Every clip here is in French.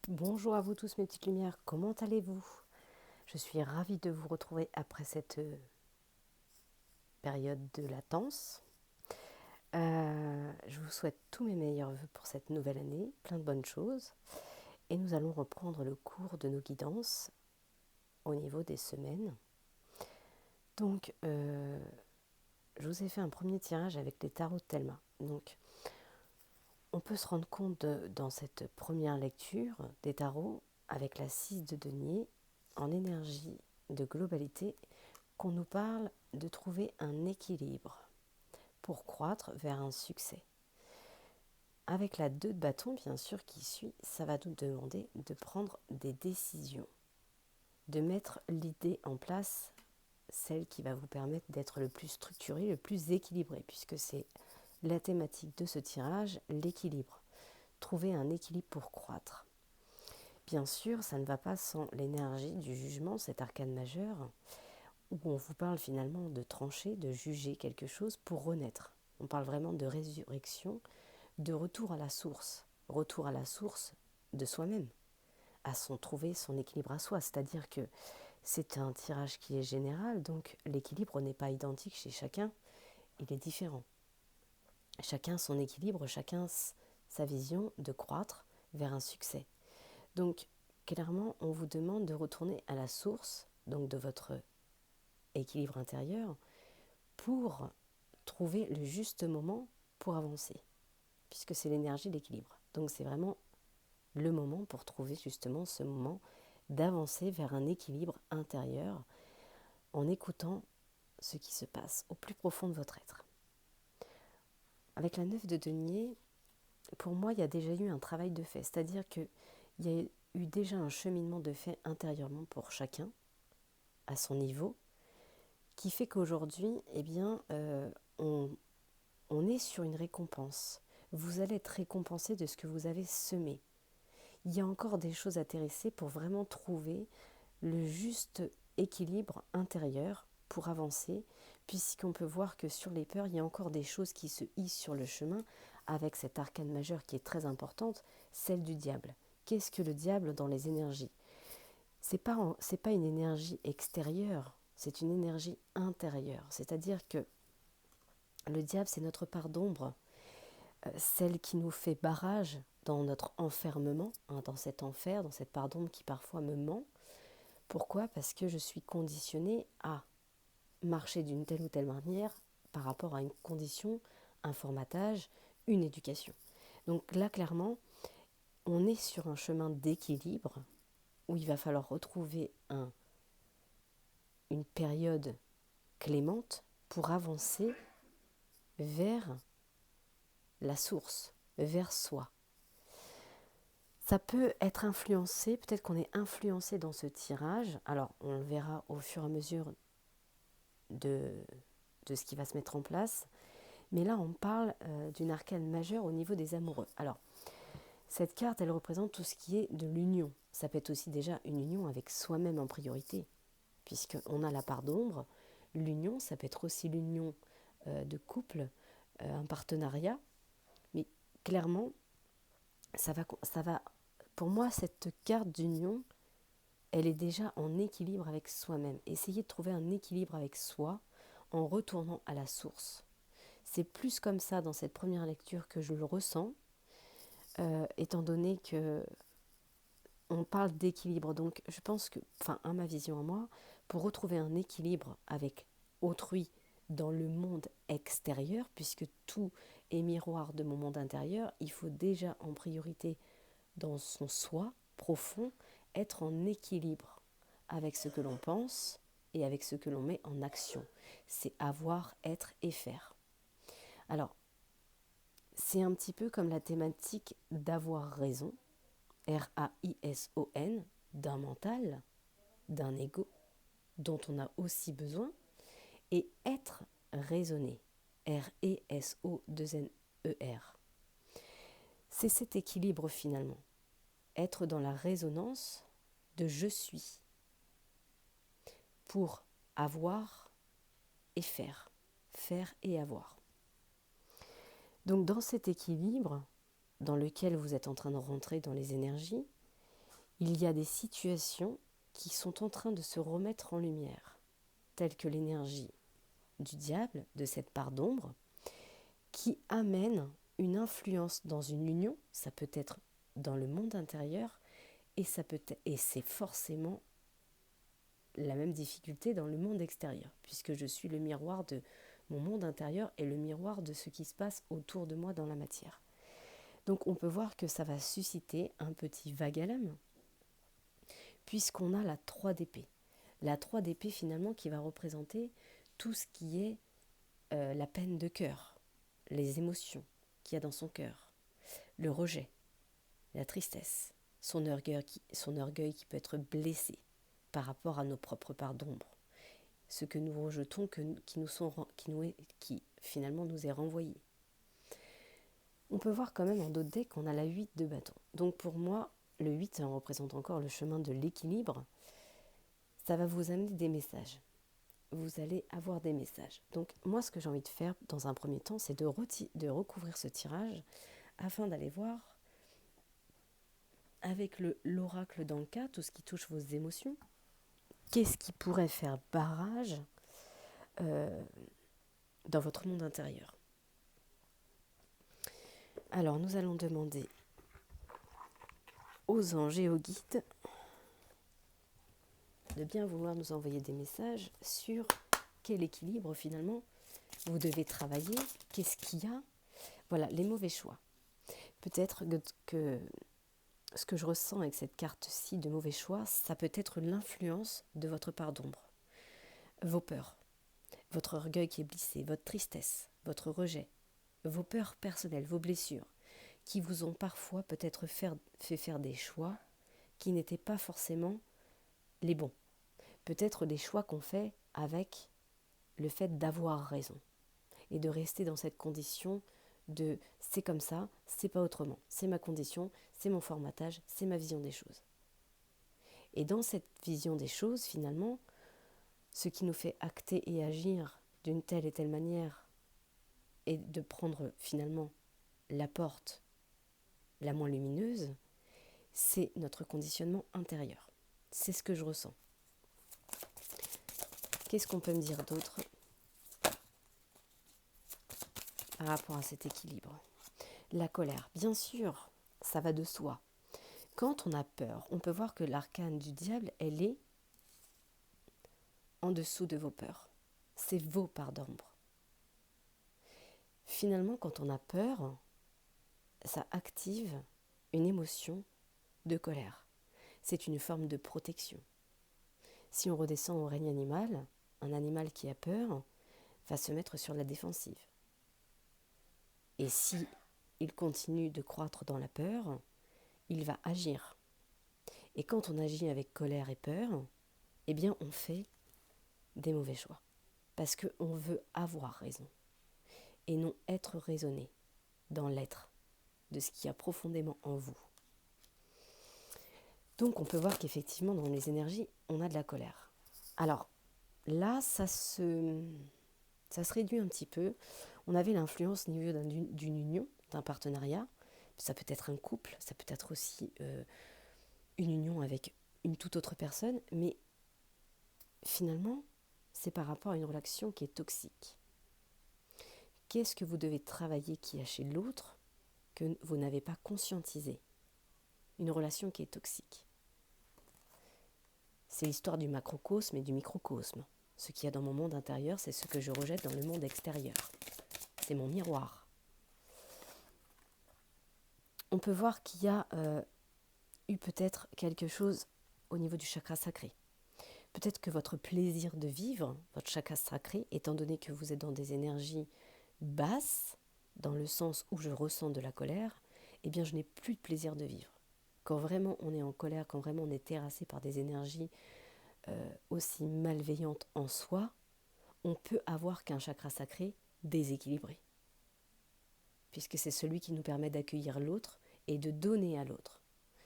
Bonjour à vous tous mes petites lumières, comment allez-vous? Je suis ravie de vous retrouver après cette période de latence. Je vous souhaite tous mes meilleurs vœux pour cette nouvelle année, plein de bonnes choses. Et nous allons reprendre le cours de nos guidances au niveau des semaines. Donc, je vous ai fait un premier tirage avec les tarots de Thelma. Donc, on peut se rendre compte dans cette première lecture des tarots avec la 6 de denier en énergie de globalité qu'on nous parle de trouver un équilibre pour croître vers un succès. Avec la 2 de bâton, bien sûr, qui suit, ça va nous demander de prendre des décisions, de mettre l'idée en place, celle qui va vous permettre d'être le plus structuré, le plus équilibré, puisque c'est la thématique de ce tirage, l'équilibre. Trouver un équilibre pour croître. Bien sûr, ça ne va pas sans l'énergie du jugement, cet arcane majeur, où on vous parle finalement de trancher, de juger quelque chose pour renaître. On parle vraiment de résurrection, de retour à la source de soi-même, trouver son équilibre à soi. C'est-à-dire que c'est un tirage qui est général, donc l'équilibre n'est pas identique chez chacun, il est différent. Chacun son équilibre, chacun sa vision de croître vers un succès. Donc clairement, on vous demande de retourner à la source, donc de votre équilibre intérieur, pour trouver le juste moment pour avancer, puisque c'est l'énergie d'équilibre. Donc c'est vraiment le moment pour trouver justement ce moment d'avancer vers un équilibre intérieur en écoutant ce qui se passe au plus profond de votre être. Avec la 9 de denier, pour moi, il y a déjà eu un travail de fait, c'est-à-dire qu'il y a eu déjà un cheminement de fait intérieurement pour chacun, à son niveau, qui fait qu'aujourd'hui, on est sur une récompense. Vous allez être récompensé de ce que vous avez semé. Il y a encore des choses à terresser pour vraiment trouver le juste équilibre intérieur pour avancer, puisqu'on peut voir que sur les peurs, il y a encore des choses qui se hissent sur le chemin avec cette arcane majeure qui est très importante, celle du diable. Qu'est-ce que le diable dans les énergies? C'est pas une énergie extérieure, c'est une énergie intérieure. C'est-à-dire que le diable, c'est notre part d'ombre, celle qui nous fait barrage dans notre enfermement, dans cet enfer, dans cette part d'ombre qui parfois me ment. Pourquoi? Parce que je suis conditionnée à marcher d'une telle ou telle manière par rapport à une condition, un formatage, une éducation. Donc là, clairement, on est sur un chemin d'équilibre où il va falloir retrouver une période clémente pour avancer vers la source, vers soi. Ça peut être influencé, peut-être qu'on est influencé dans ce tirage, alors on le verra au fur et à mesure de ce qui va se mettre en place, mais là on parle d'une arcane majeure au niveau des amoureux. Alors, cette carte, elle représente tout ce qui est de l'union. Ça peut être aussi déjà une union avec soi-même en priorité, puisqu'on a la part d'ombre. L'union, ça peut être aussi l'union de couple, un partenariat, mais clairement, ça va. Pour moi, cette carte d'union, elle est déjà en équilibre avec soi-même. Essayez de trouver un équilibre avec soi en retournant à la source. C'est plus comme ça dans cette première lecture que je le ressens, étant donné que on parle d'équilibre. Donc je pense que, à ma vision à moi, pour retrouver un équilibre avec autrui dans le monde extérieur, puisque tout est miroir de mon monde intérieur, il faut déjà en priorité dans son soi profond être en équilibre avec ce que l'on pense et avec ce que l'on met en action. C'est avoir, être et faire. Alors, c'est un petit peu comme la thématique d'avoir raison, R-A-I-S-O-N, d'un mental, d'un ego, dont on a aussi besoin, et être raisonné, R-E-S-O-2-N-E-R. C'est cet équilibre finalement, être dans la résonance de je suis, pour avoir et faire et avoir. Donc dans cet équilibre dans lequel vous êtes en train de rentrer dans les énergies, il y a des situations qui sont en train de se remettre en lumière, telles que l'énergie du diable, de cette part d'ombre, qui amène une influence dans une union, ça peut être dans le monde intérieur, et c'est forcément la même difficulté dans le monde extérieur, puisque je suis le miroir de mon monde intérieur et le miroir de ce qui se passe autour de moi dans la matière. Donc on peut voir que ça va susciter un petit vague à l'âme, puisqu'on a la 3 d'épée. La 3 d'épée finalement qui va représenter tout ce qui est la peine de cœur, les émotions qu'il y a dans son cœur, le rejet, la tristesse, son orgueil qui peut être blessé par rapport à nos propres parts d'ombre, ce que nous rejetons, qui finalement nous est renvoyé. On peut voir quand même en d'autres decks qu'on a la 8 de bâton. Donc pour moi, le 8 représente encore le chemin de l'équilibre. Ça va vous amener des messages. Vous allez avoir des messages. Donc moi, ce que j'ai envie de faire dans un premier temps, c'est de recouvrir ce tirage afin d'aller voir avec l'oracle dans le cas, tout ce qui touche vos émotions. Qu'est-ce qui pourrait faire barrage dans votre monde intérieur? Alors, nous allons demander aux anges et aux guides de bien vouloir nous envoyer des messages sur quel équilibre finalement vous devez travailler, qu'est-ce qu'il y a. Voilà, les mauvais choix. Peut-être que ce que je ressens avec cette carte-ci de mauvais choix, ça peut être l'influence de votre part d'ombre. Vos peurs, votre orgueil qui est blessé, votre tristesse, votre rejet, vos peurs personnelles, vos blessures, qui vous ont parfois peut-être fait faire des choix qui n'étaient pas forcément les bons. Peut-être des choix qu'on fait avec le fait d'avoir raison et de rester dans cette condition de c'est comme ça, c'est pas autrement, c'est ma condition, c'est mon formatage, c'est ma vision des choses. Et dans cette vision des choses, finalement, ce qui nous fait acter et agir d'une telle et telle manière et de prendre finalement la porte la moins lumineuse, c'est notre conditionnement intérieur. C'est ce que je ressens. Qu'est-ce qu'on peut me dire d'autre par rapport à cet équilibre? La colère, bien sûr, ça va de soi. Quand on a peur, on peut voir que l'arcane du diable, elle est en dessous de vos peurs. C'est vos parts d'ombre. Finalement, quand on a peur, ça active une émotion de colère. C'est une forme de protection. Si on redescend au règne animal, un animal qui a peur va se mettre sur la défensive. Et si il continue de croître dans la peur, il va agir. Et quand on agit avec colère et peur, eh bien on fait des mauvais choix. Parce qu'on veut avoir raison. Et non être raisonné dans l'être de ce qu'il y a profondément en vous. Donc on peut voir qu'effectivement dans les énergies, on a de la colère. Alors là, ça se réduit un petit peu. On avait l'influence au niveau d'une union, d'un partenariat. Ça peut être un couple, ça peut être aussi une union avec une toute autre personne, mais finalement, c'est par rapport à une relation qui est toxique. Qu'est-ce que vous devez travailler qui a chez l'autre que vous n'avez pas conscientisé? Une relation qui est toxique. C'est l'histoire du macrocosme et du microcosme. Ce qu'il y a dans mon monde intérieur, c'est ce que je rejette dans le monde extérieur. C'est mon miroir. On peut voir qu'il y a eu peut-être quelque chose au niveau du chakra sacré. Peut-être que votre plaisir de vivre, votre chakra sacré, étant donné que vous êtes dans des énergies basses, dans le sens où je ressens de la colère, eh bien je n'ai plus de plaisir de vivre. Quand vraiment on est en colère, quand vraiment on est terrassé par des énergies aussi malveillantes en soi, on peut avoir qu'un chakra sacré déséquilibré. Puisque c'est celui qui nous permet d'accueillir l'autre et de donner à l'autre.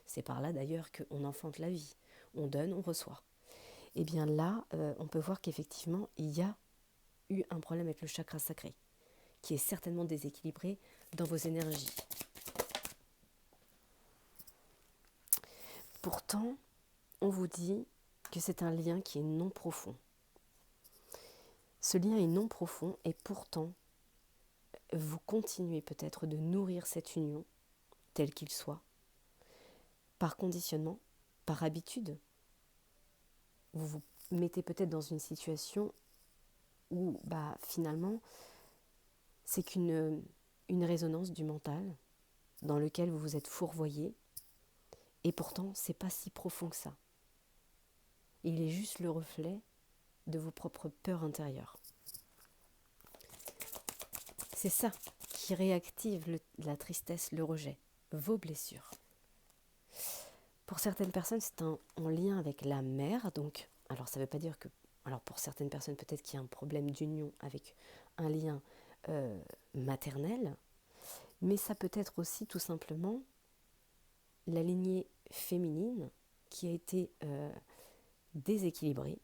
C'est par là d'ailleurs qu'on enfante la vie. On donne, on reçoit. Et bien là, on peut voir qu'effectivement, il y a eu un problème avec le chakra sacré, qui est certainement déséquilibré dans vos énergies. pourtant, on vous dit que c'est un lien qui est non profond. Ce lien est non profond et pourtant, vous continuez peut-être de nourrir cette union, tel qu'il soit, par conditionnement, par habitude. Vous vous mettez peut-être dans une situation où finalement, c'est qu'une résonance du mental dans lequel vous vous êtes fourvoyé, et pourtant, c'est pas si profond que ça. Il est juste le reflet de vos propres peurs intérieures. C'est ça qui réactive la tristesse, le rejet, vos blessures. Pour certaines personnes, c'est en lien avec la mère. Donc, alors ça ne veut pas dire que... Alors pour certaines personnes, peut-être qu'il y a un problème d'union avec un lien maternel. Mais ça peut être aussi tout simplement la lignée féminine qui a été déséquilibrée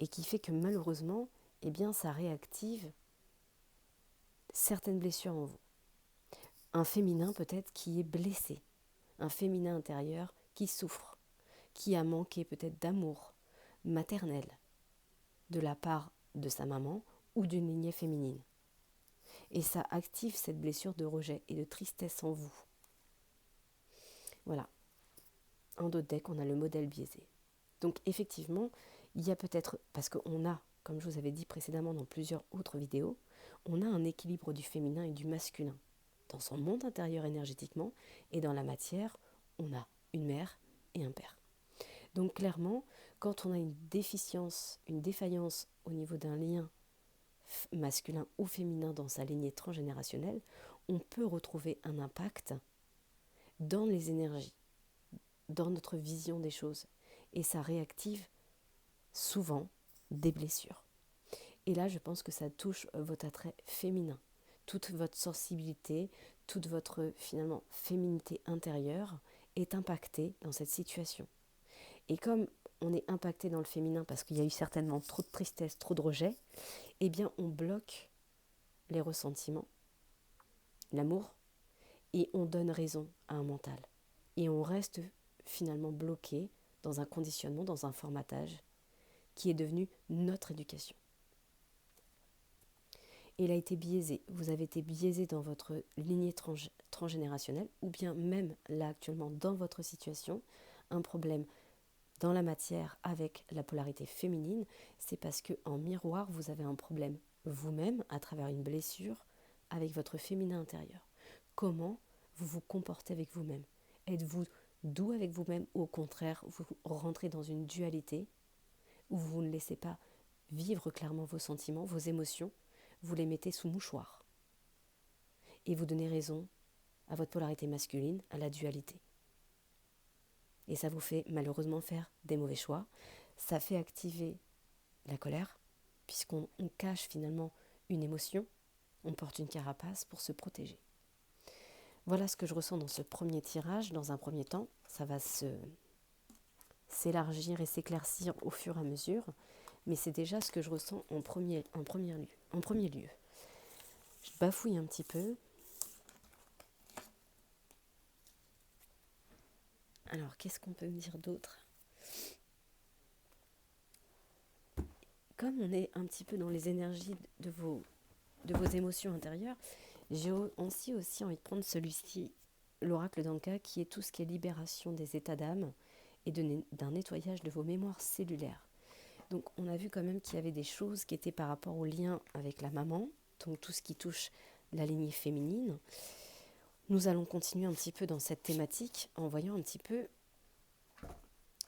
et qui fait que malheureusement, ça réactive certaines blessures en vous. Un féminin peut-être qui est blessé, un féminin intérieur qui souffre, qui a manqué peut-être d'amour maternel de la part de sa maman ou d'une lignée féminine. Et ça active cette blessure de rejet et de tristesse en vous. Voilà. En d'autres decks, on a le modèle biaisé. Donc effectivement, il y a peut-être, parce qu'on a, comme je vous avais dit précédemment dans plusieurs autres vidéos, on a un équilibre du féminin et du masculin. Dans son monde intérieur énergétiquement et dans la matière, on a une mère et un père. Donc clairement, quand on a une déficience, une défaillance au niveau d'un lien masculin ou féminin dans sa lignée transgénérationnelle, on peut retrouver un impact dans les énergies, dans notre vision des choses. Et ça réactive souvent des blessures. Et là, je pense que ça touche votre attrait féminin, toute votre sensibilité, toute votre finalement féminité intérieure est impactée dans cette situation. Et comme on est impacté dans le féminin parce qu'il y a eu certainement trop de tristesse, trop de rejet, eh bien on bloque les ressentiments, l'amour, et on donne raison à un mental. Et on reste finalement bloqué dans un conditionnement, dans un formatage qui est devenu notre éducation. Il a été biaisé, vous avez été biaisé dans votre lignée transgénérationnelle, ou bien même là actuellement dans votre situation, un problème dans la matière avec la polarité féminine, c'est parce qu'en miroir, vous avez un problème vous-même à travers une blessure avec votre féminin intérieur. Comment vous vous comportez avec vous-même? Êtes-vous doux avec vous-même ou au contraire, vous rentrez dans une dualité où vous ne laissez pas vivre clairement vos sentiments, vos émotions, vous les mettez sous mouchoir. Et vous donnez raison à votre polarité masculine, à la dualité. Et ça vous fait malheureusement faire des mauvais choix. Ça fait activer la colère, puisqu'on cache finalement une émotion, on porte une carapace pour se protéger. Voilà ce que je ressens dans ce premier tirage. Dans un premier temps, ça va s'élargir et s'éclaircir au fur et à mesure, mais c'est déjà ce que je ressens en premier lieu. Je bafouille un petit peu. Alors, qu'est-ce qu'on peut me dire d'autre? Comme on est un petit peu dans les énergies de vos émotions intérieures, j'ai aussi envie de prendre celui-ci, l'oracle d'Anka, qui est tout ce qui est libération des états d'âme et d'un nettoyage de vos mémoires cellulaires. Donc on a vu quand même qu'il y avait des choses qui étaient par rapport au lien avec la maman, donc tout ce qui touche la lignée féminine. Nous allons continuer un petit peu dans cette thématique en voyant un petit peu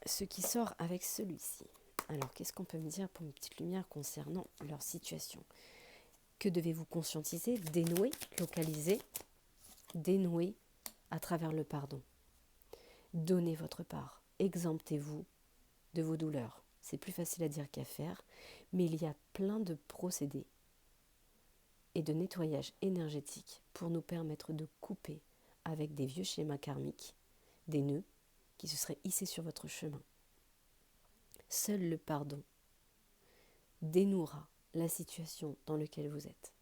ce qui sort avec celui-ci. Alors qu'est-ce qu'on peut me dire pour une petite lumière concernant leur situation? Que devez-vous conscientiser, dénouer, localiser, dénouer à travers le pardon? Donnez votre part, exemptez-vous de vos douleurs. C'est plus facile à dire qu'à faire, mais il y a plein de procédés et de nettoyage énergétique pour nous permettre de couper avec des vieux schémas karmiques, des nœuds qui se seraient hissés sur votre chemin. Seul le pardon dénouera la situation dans laquelle vous êtes.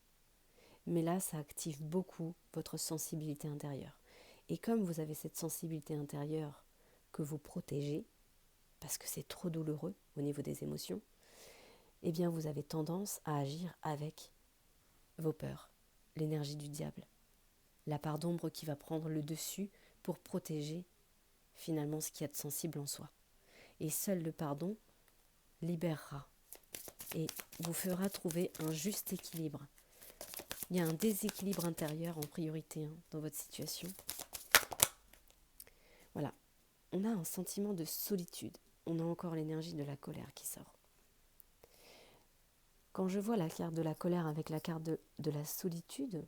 Mais là, ça active beaucoup votre sensibilité intérieure. Et comme vous avez cette sensibilité intérieure que vous protégez, parce que c'est trop douloureux au niveau des émotions, eh bien vous avez tendance à agir avec vos peurs, l'énergie du diable, la part d'ombre qui va prendre le dessus pour protéger finalement ce qu'il y a de sensible en soi. Et seul le pardon libérera et vous fera trouver un juste équilibre. Il y a un déséquilibre intérieur en priorité dans votre situation. Voilà, on a un sentiment de solitude. On a encore l'énergie de la colère qui sort. Quand je vois la carte de la colère avec la carte de la solitude,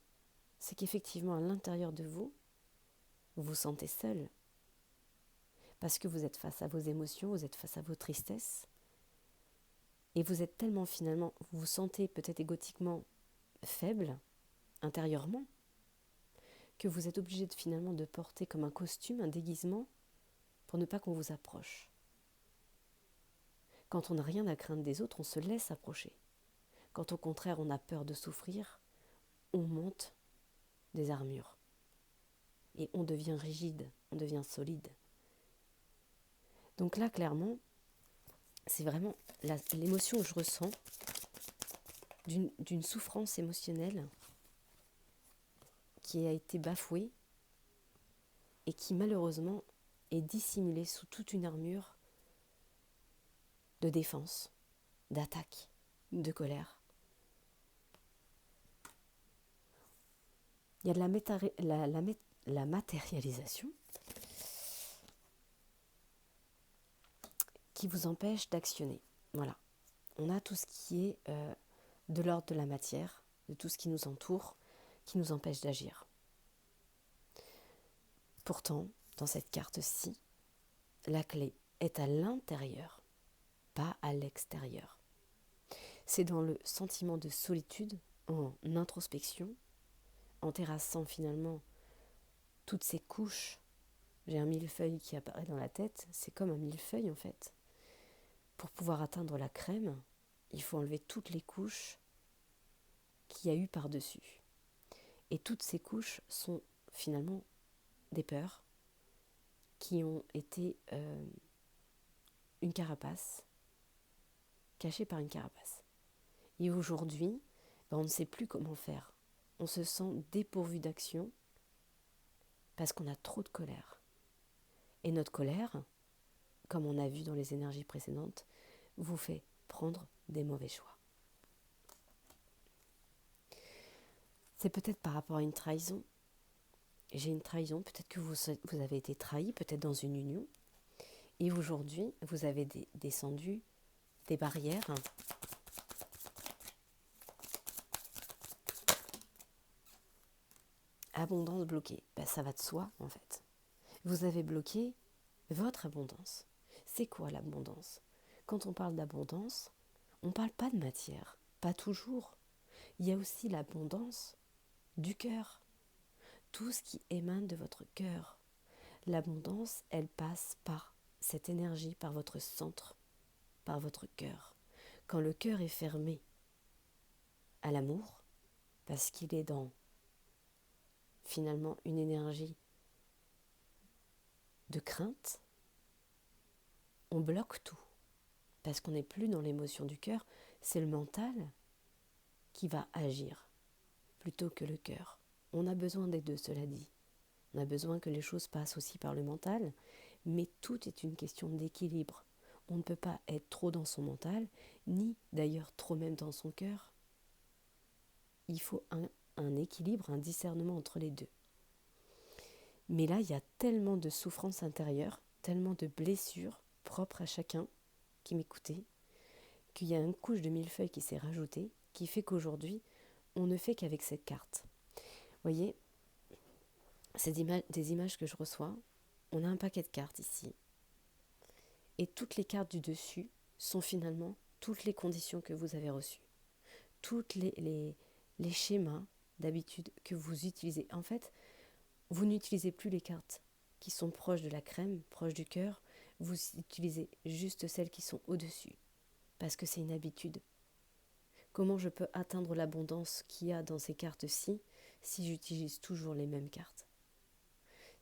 c'est qu'effectivement à l'intérieur de vous, vous vous sentez seul. Parce que vous êtes face à vos émotions, vous êtes face à vos tristesses. Et vous êtes tellement finalement, vous vous sentez peut-être égotiquement faible, intérieurement, que vous êtes obligé finalement de porter comme un costume, un déguisement, pour ne pas qu'on vous approche. Quand on n'a rien à craindre des autres, on se laisse approcher. Quand au contraire on a peur de souffrir, on monte des armures. Et on devient rigide, on devient solide. Donc là, clairement, c'est vraiment l'émotion que je ressens d'une souffrance émotionnelle qui a été bafouée et qui malheureusement est dissimulée sous toute une armure de défense, d'attaque, de colère. Il y a de la matérialisation qui vous empêche d'actionner. Voilà. On a tout ce qui est de l'ordre de la matière, de tout ce qui nous entoure, qui nous empêche d'agir. Pourtant, dans cette carte-ci, la clé est à l'intérieur, pas à l'extérieur. C'est dans le sentiment de solitude, en introspection, en terrassant finalement toutes ces couches. J'ai un millefeuille qui apparaît dans la tête, c'est comme un millefeuille en fait. Pour pouvoir atteindre la crème, il faut enlever toutes les couches qu'il y a eu par-dessus. Et toutes ces couches sont finalement des peurs qui ont été une carapace, cachée par une carapace. Et aujourd'hui, on ne sait plus comment faire. On se sent dépourvu d'action parce qu'on a trop de colère. Et notre colère, comme on a vu dans les énergies précédentes, vous fait prendre des mauvais choix. C'est peut-être par rapport à une trahison. J'ai une trahison, peut-être que vous avez été trahi, peut-être dans une union, et aujourd'hui, vous avez descendu des barrières. Abondance bloquée, ça va de soi en fait. Vous avez bloqué votre abondance. C'est quoi l'abondance ? Quand on parle d'abondance, on ne parle pas de matière, pas toujours. Il y a aussi l'abondance du cœur, tout ce qui émane de votre cœur. L'abondance, elle passe par cette énergie, par votre centre, par votre cœur. Quand le cœur est fermé à l'amour, parce qu'il est dans finalement une énergie de crainte, on bloque tout. Parce qu'on n'est plus dans l'émotion du cœur, c'est le mental qui va agir plutôt que le cœur. On a besoin des deux, cela dit. On a besoin que les choses passent aussi par le mental, mais tout est une question d'équilibre. On ne peut pas être trop dans son mental, ni d'ailleurs trop même dans son cœur. Il faut un équilibre, un discernement entre les deux. Mais là, il y a tellement de souffrances intérieures, tellement de blessures propres à chacun qui m'écoutait, qu'il y a une couche de millefeuille qui s'est rajoutée, qui fait qu'aujourd'hui, on ne fait qu'avec cette carte. Vous voyez, c'est des images que je reçois. On a un paquet de cartes ici. Et toutes les cartes du dessus sont finalement toutes les conditions que vous avez reçues. Toutes les schémas d'habitude que vous utilisez. En fait, vous n'utilisez plus les cartes qui sont proches de la crème, proches du cœur. Vous utilisez juste celles qui sont au-dessus. Parce que c'est une habitude. Comment je peux atteindre l'abondance qu'il y a dans ces cartes-ci si j'utilise toujours les mêmes cartes ?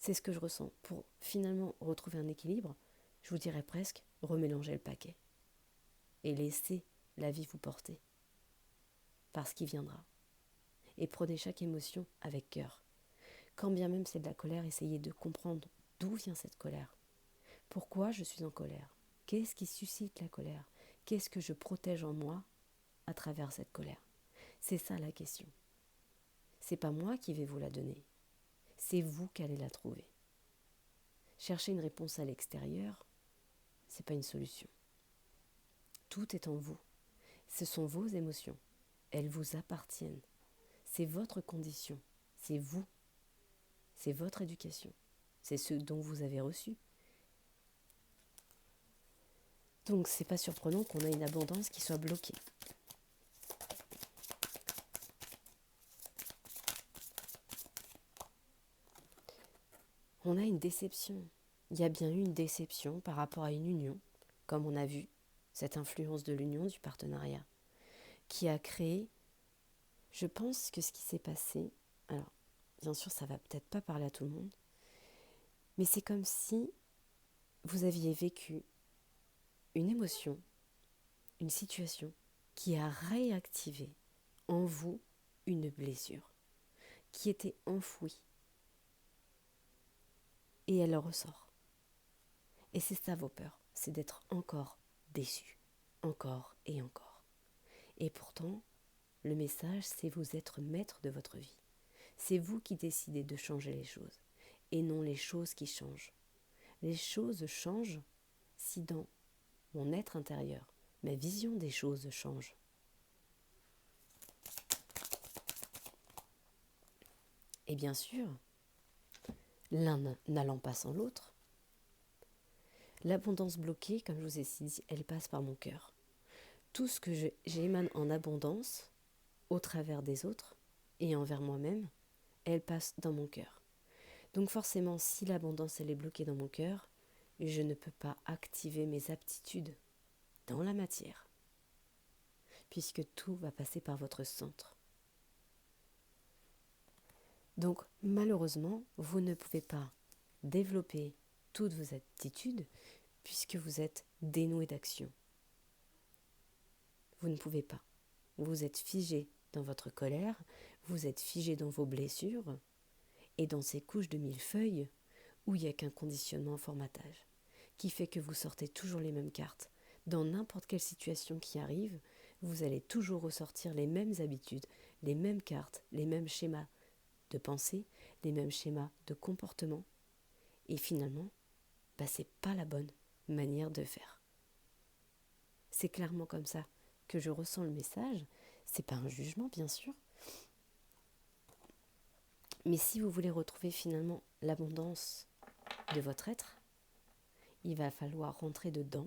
C'est ce que je ressens. Pour finalement retrouver un équilibre, je vous dirais presque, remélanger le paquet. Et laissez la vie vous porter. Par ce qui viendra. Et prenez chaque émotion avec cœur. Quand bien même c'est de la colère, essayez de comprendre d'où vient cette colère. Pourquoi je suis en colère? Qu'est-ce qui suscite la colère? Qu'est-ce que je protège en moi à travers cette colère? C'est ça la question. C'est pas moi qui vais vous la donner. C'est vous qui allez la trouver. Chercher une réponse à l'extérieur, c'est pas une solution. Tout est en vous. Ce sont vos émotions. Elles vous appartiennent. C'est votre condition. C'est vous. C'est votre éducation. C'est ce dont vous avez reçu. Donc c'est pas surprenant qu'on ait une abondance qui soit bloquée. On a une déception. Il y a bien eu une déception par rapport à une union, comme on a vu, cette influence de l'union, du partenariat, qui a créé, je pense que ce qui s'est passé, alors bien sûr ça va peut-être pas parler à tout le monde, mais c'est comme si vous aviez vécu une émotion, une situation qui a réactivé en vous une blessure qui était enfouie. Et elle ressort. Et c'est ça vos peurs, c'est d'être encore déçu, encore et encore. Et pourtant, le message, c'est vous être maître de votre vie. C'est vous qui décidez de changer les choses, et non les choses qui changent. Les choses changent si dans mon être intérieur, ma vision des choses change. Et bien sûr, l'un n'allant pas sans l'autre, l'abondance bloquée, comme je vous ai dit, elle passe par mon cœur. Tout ce que j'émane en abondance, au travers des autres et envers moi-même, elle passe dans mon cœur. Donc forcément, si l'abondance elle est bloquée dans mon cœur, je ne peux pas activer mes aptitudes dans la matière, puisque tout va passer par votre centre. Donc malheureusement, vous ne pouvez pas développer toutes vos aptitudes puisque vous êtes dénoué d'action. Vous ne pouvez pas. Vous êtes figé dans votre colère, vous êtes figé dans vos blessures et dans ces couches de millefeuilles où il n'y a qu'un conditionnement en formatage qui fait que vous sortez toujours les mêmes cartes. Dans n'importe quelle situation qui arrive, vous allez toujours ressortir les mêmes habitudes, les mêmes cartes, les mêmes schémas de pensée, les mêmes schémas de comportement. Et finalement, c'est pas la bonne manière de faire. C'est clairement comme ça que je ressens le message. C'est pas un jugement, bien sûr. Mais si vous voulez retrouver finalement l'abondance de votre être, il va falloir rentrer dedans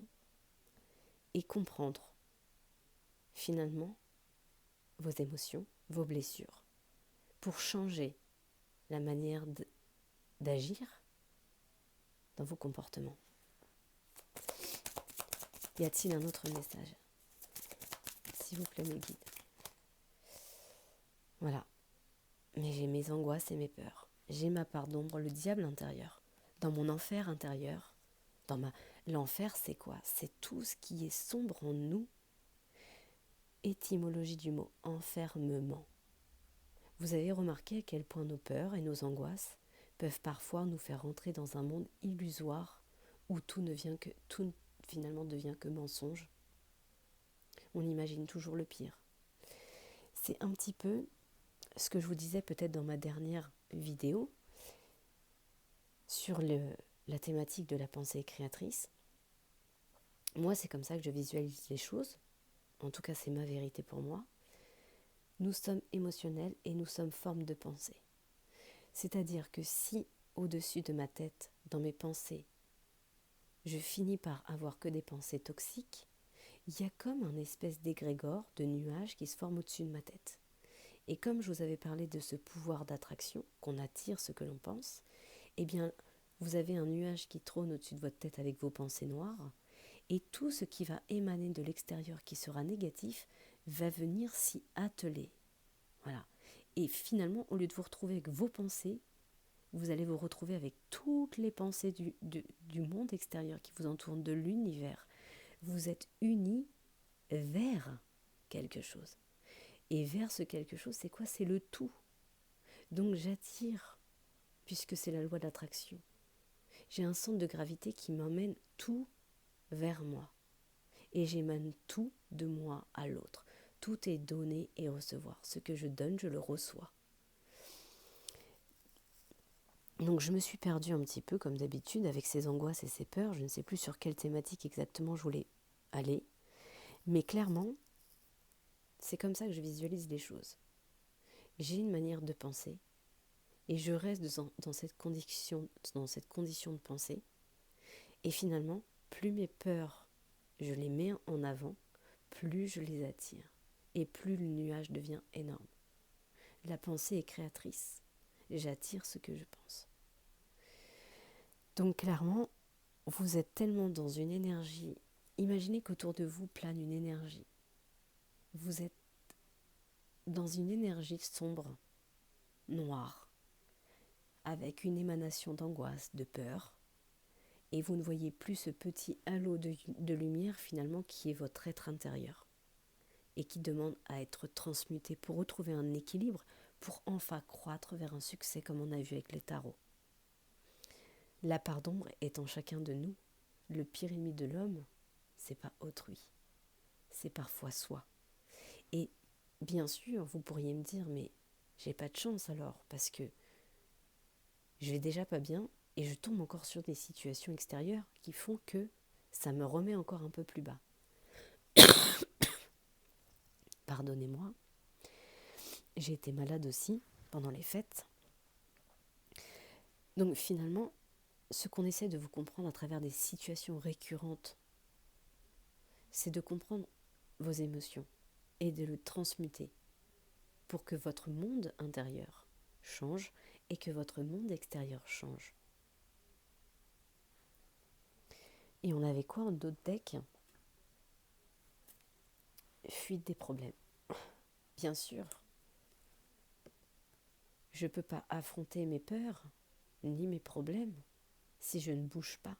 et comprendre finalement vos émotions, vos blessures, pour changer la manière d'agir dans vos comportements. Y a-t-il un autre message? S'il vous plaît, mes guides. Voilà. Mais j'ai mes angoisses et mes peurs. J'ai ma part d'ombre, le diable intérieur. Dans mon enfer intérieur. L'enfer, c'est quoi? C'est tout ce qui est sombre en nous. Étymologie du mot enfermement. Vous avez remarqué à quel point nos peurs et nos angoisses peuvent parfois nous faire rentrer dans un monde illusoire où tout finalement devient que mensonge. On imagine toujours le pire. C'est un petit peu ce que je vous disais peut-être dans ma dernière vidéo sur la thématique de la pensée créatrice. Moi, c'est comme ça que je visualise les choses. En tout cas, c'est ma vérité pour moi. Nous sommes émotionnels et nous sommes forme de pensée. C'est-à-dire que si, au-dessus de ma tête, dans mes pensées, je finis par avoir que des pensées toxiques, il y a comme un espèce d'égrégore de nuages qui se forme au-dessus de ma tête. Et comme je vous avais parlé de ce pouvoir d'attraction, qu'on attire ce que l'on pense, eh bien, vous avez un nuage qui trône au-dessus de votre tête avec vos pensées noires, et tout ce qui va émaner de l'extérieur qui sera négatif va venir s'y atteler. Voilà. Et finalement, au lieu de vous retrouver avec vos pensées, vous allez vous retrouver avec toutes les pensées du monde extérieur qui vous entoure, de l'univers. Vous êtes unis vers quelque chose. Et vers ce quelque chose, c'est quoi? C'est le tout. Donc j'attire, puisque c'est la loi de l'attraction. J'ai un centre de gravité qui m'emmène tout vers moi. Et j'émane tout de moi à l'autre. Tout est donner et recevoir. Ce que je donne, je le reçois. Donc je me suis perdue un petit peu, comme d'habitude, avec ces angoisses et ces peurs. Je ne sais plus sur quelle thématique exactement je voulais aller. Mais clairement, c'est comme ça que je visualise les choses. J'ai une manière de penser et je reste dans cette condition de pensée. Et finalement, plus mes peurs, je les mets en avant, plus je les attire. Et plus le nuage devient énorme. La pensée est créatrice. J'attire ce que je pense. Donc clairement, vous êtes tellement dans une énergie. Imaginez qu'autour de vous plane une énergie. Vous êtes dans une énergie sombre, noire, avec une émanation d'angoisse, de peur, et vous ne voyez plus ce petit halo de lumière finalement qui est votre être intérieur et qui demande à être transmuté pour retrouver un équilibre, pour enfin croître vers un succès comme on a vu avec les tarots. La part d'ombre est en chacun de nous. Le pire ennemi de l'homme, c'est pas autrui, c'est parfois soi. Et bien sûr, vous pourriez me dire, mais j'ai pas de chance alors, parce que je vais déjà pas bien et je tombe encore sur des situations extérieures qui font que ça me remet encore un peu plus bas. Pardonnez-moi, j'ai été malade aussi pendant les fêtes. Donc finalement, ce qu'on essaie de vous comprendre à travers des situations récurrentes, c'est de comprendre vos émotions et de le transmuter pour que votre monde intérieur change et que votre monde extérieur change. Et on avait quoi en d'autres decks? Fuite des problèmes. Bien sûr, je ne peux pas affronter mes peurs ni mes problèmes si je ne bouge pas.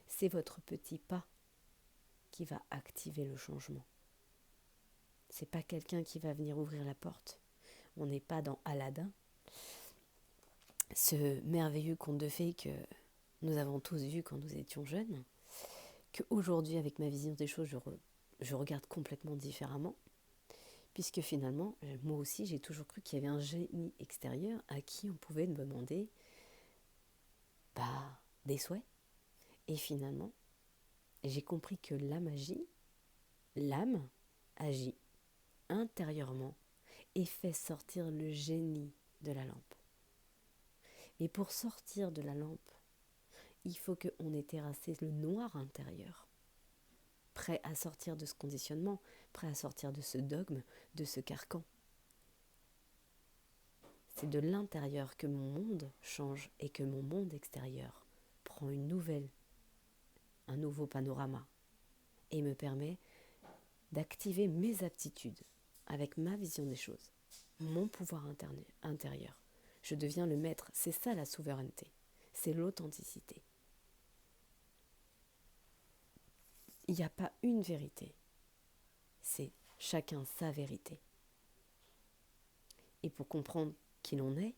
C'est votre petit pas qui va activer le changement. C'est pas quelqu'un qui va venir ouvrir la porte. On n'est pas dans Aladdin, ce merveilleux conte de fées que nous avons tous vu quand nous étions jeunes, qu'aujourd'hui, avec ma vision des choses, je regarde complètement différemment, puisque finalement, moi aussi, j'ai toujours cru qu'il y avait un génie extérieur à qui on pouvait demander des souhaits. Et finalement, j'ai compris que la magie, l'âme, agit intérieurement et fait sortir le génie de la lampe. Et pour sortir de la lampe, il faut qu'on ait terrassé le noir intérieur, prêt à sortir de ce conditionnement, prêt à sortir de ce dogme, de ce carcan. C'est de l'intérieur que mon monde change et que mon monde extérieur prend un nouveau panorama et me permet d'activer mes aptitudes avec ma vision des choses, mon pouvoir intérieur. Je deviens le maître, c'est ça la souveraineté, c'est l'authenticité. Il n'y a pas une vérité, c'est chacun sa vérité. Et pour comprendre qui l'on est,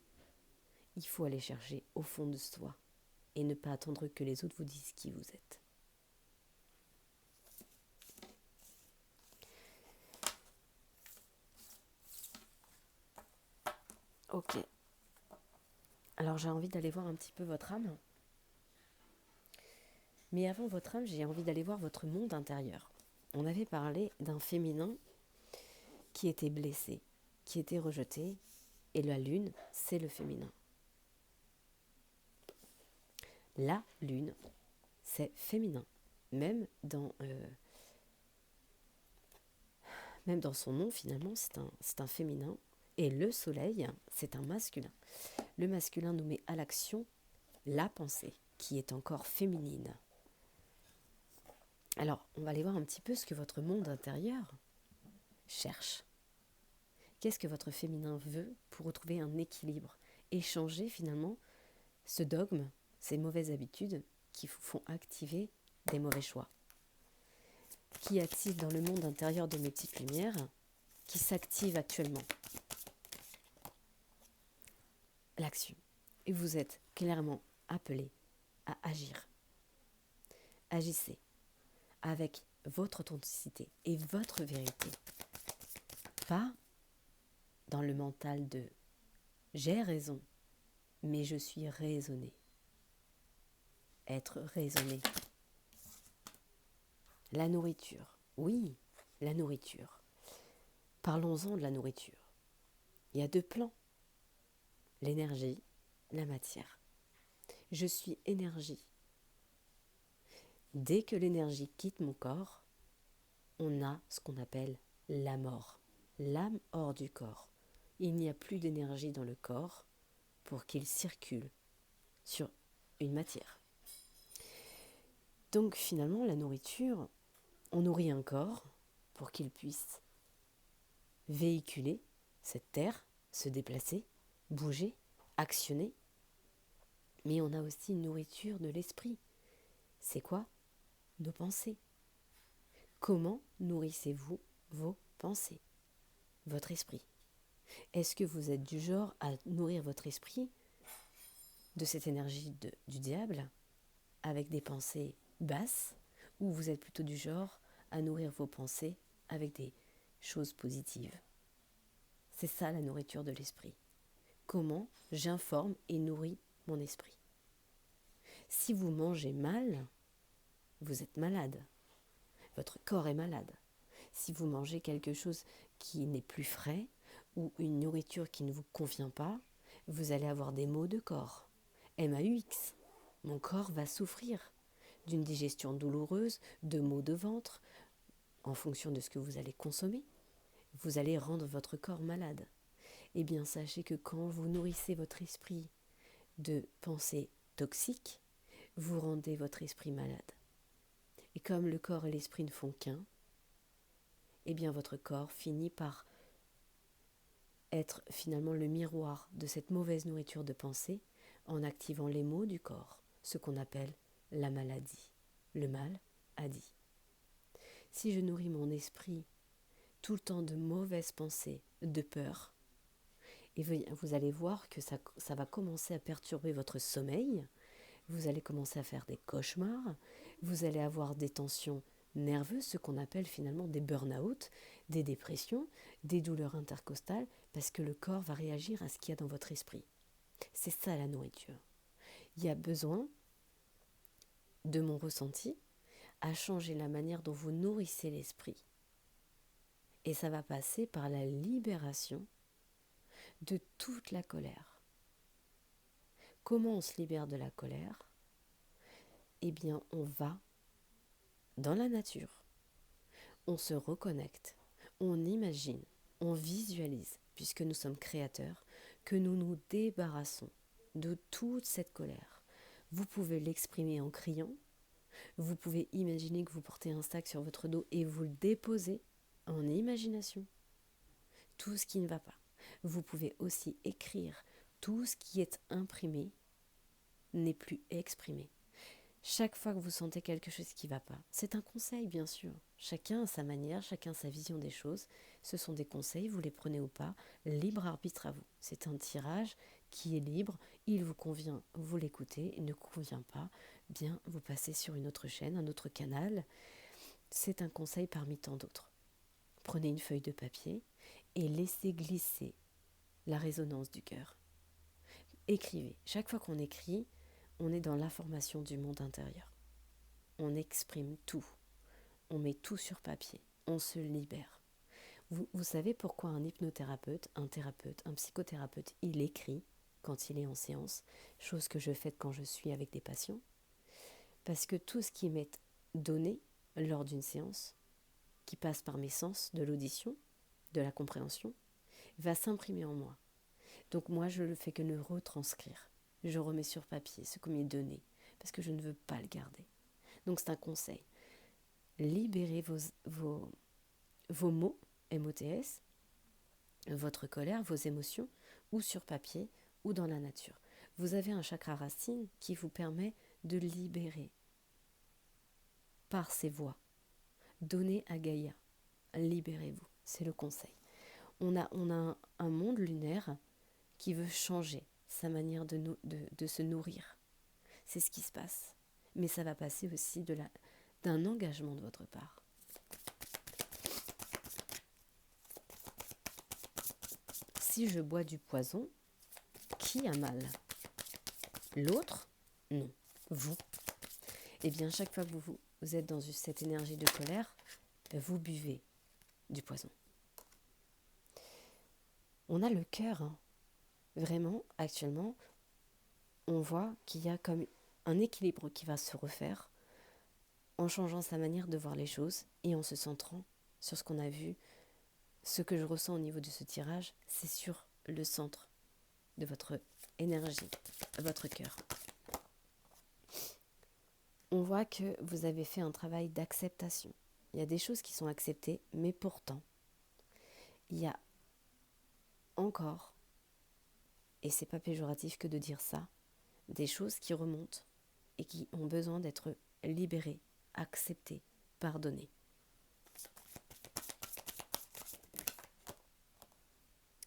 il faut aller chercher au fond de soi et ne pas attendre que les autres vous disent qui vous êtes. Ok. Alors j'ai envie d'aller voir un petit peu votre âme. Mais avant votre âme, j'ai envie d'aller voir votre monde intérieur. On avait parlé d'un féminin qui était blessé, qui était rejeté, et la lune, c'est le féminin. La lune, c'est féminin. Même dans son nom, finalement, c'est un féminin. Et le soleil, c'est un masculin. Le masculin nous met à l'action la pensée, qui est encore féminine. Alors, on va aller voir un petit peu ce que votre monde intérieur cherche. Qu'est-ce que votre féminin veut pour retrouver un équilibre et changer finalement ce dogme, ces mauvaises habitudes qui vous font activer des mauvais choix, qui activent dans le monde intérieur de mes petites lumières, qui s'activent actuellement. L'action. Et vous êtes clairement appelé à agir. Agissez avec votre authenticité et votre vérité. Pas dans le mental de « j'ai raison, mais je suis raisonné ». Être raisonné. La nourriture. Oui, la nourriture. Parlons-en de la nourriture. Il y a 2 plans. L'énergie, la matière. Je suis énergie. Dès que l'énergie quitte mon corps, on a ce qu'on appelle la mort. L'âme hors du corps. Il n'y a plus d'énergie dans le corps pour qu'il circule sur une matière. Donc finalement, la nourriture, on nourrit un corps pour qu'il puisse véhiculer cette terre, se déplacer, bouger, actionner. Mais on a aussi une nourriture de l'esprit. C'est quoi? Nos pensées. Comment nourrissez-vous vos pensées? Votre esprit. Est-ce que vous êtes du genre à nourrir votre esprit de cette énergie du diable avec des pensées basses, ou vous êtes plutôt du genre à nourrir vos pensées avec des choses positives? C'est ça la nourriture de l'esprit. Comment j'informe et nourris mon esprit? Si vous mangez mal, vous êtes malade. Votre corps est malade. Si vous mangez quelque chose qui n'est plus frais ou une nourriture qui ne vous convient pas, vous allez avoir des maux de corps. MAUX, mon corps va souffrir d'une digestion douloureuse, de maux de ventre, en fonction de ce que vous allez consommer. Vous allez rendre votre corps malade. Eh bien, sachez que quand vous nourrissez votre esprit de pensées toxiques, vous rendez votre esprit malade. Et comme le corps et l'esprit ne font qu'un, eh bien votre corps finit par être finalement le miroir de cette mauvaise nourriture de pensée en activant les maux du corps, ce qu'on appelle la maladie. Le mal a dit. Si je nourris mon esprit tout le temps de mauvaises pensées, de peur, et vous allez voir que ça va commencer à perturber votre sommeil, vous allez commencer à faire des cauchemars, vous allez avoir des tensions nerveuses, ce qu'on appelle finalement des burn-out, des dépressions, des douleurs intercostales, parce que le corps va réagir à ce qu'il y a dans votre esprit. C'est ça la nourriture. Il y a besoin de mon ressenti à changer la manière dont vous nourrissez l'esprit. Et ça va passer par la libération de toute la colère. Comment on se libère de la colère? Eh bien, on va dans la nature. On se reconnecte, on imagine, on visualise, puisque nous sommes créateurs, que nous nous débarrassons de toute cette colère. Vous pouvez l'exprimer en criant, vous pouvez imaginer que vous portez un sac sur votre dos et vous le déposez en imagination. Tout ce qui ne va pas. Vous pouvez aussi écrire. Tout ce qui est imprimé n'est plus exprimé. Chaque fois que vous sentez quelque chose qui ne va pas, c'est un conseil bien sûr. Chacun a sa manière, chacun a sa vision des choses. Ce sont des conseils, vous les prenez ou pas, libre arbitre à vous. C'est un tirage qui est libre, il vous convient, vous l'écoutez, il ne convient pas, bien vous passez sur une autre chaîne, un autre canal. C'est un conseil parmi tant d'autres. Prenez une feuille de papier et laissez glisser la résonance du cœur. Écrivez. Chaque fois qu'on écrit, on est dans l'information du monde intérieur. On exprime tout. On met tout sur papier. On se libère. Vous savez pourquoi un hypnothérapeute, un thérapeute, un psychothérapeute, il écrit quand il est en séance, chose que je fais quand je suis avec des patients? Parce que tout ce qui m'est donné lors d'une séance, qui passe par mes sens, de l'audition, de la compréhension, va s'imprimer en moi. Donc moi, je ne fais que le retranscrire. Je remets sur papier ce qu'on m'est donné, parce que je ne veux pas le garder. Donc c'est un conseil. Libérez vos mots, MOTS, votre colère, vos émotions, ou sur papier, ou dans la nature. Vous avez un chakra racine qui vous permet de libérer par ces voies. Donnez à Gaïa, libérez-vous, c'est le conseil. On a un monde lunaire qui veut changer sa manière de se nourrir. C'est ce qui se passe. Mais ça va passer aussi d'un engagement de votre part. Si je bois du poison, qui a mal? L'autre? Non, vous. Eh bien, chaque fois que vous êtes dans cette énergie de colère, vous buvez du poison. On a le cœur, hein. Vraiment, actuellement, on voit qu'il y a comme un équilibre qui va se refaire en changeant sa manière de voir les choses et en se centrant sur ce qu'on a vu. Ce que je ressens au niveau de ce tirage, c'est sur le centre de votre énergie, votre cœur. On voit que vous avez fait un travail d'acceptation. Il y a des choses qui sont acceptées, mais pourtant, il y a encore, et c'est pas péjoratif que de dire ça, des choses qui remontent et qui ont besoin d'être libérées, acceptées, pardonnées.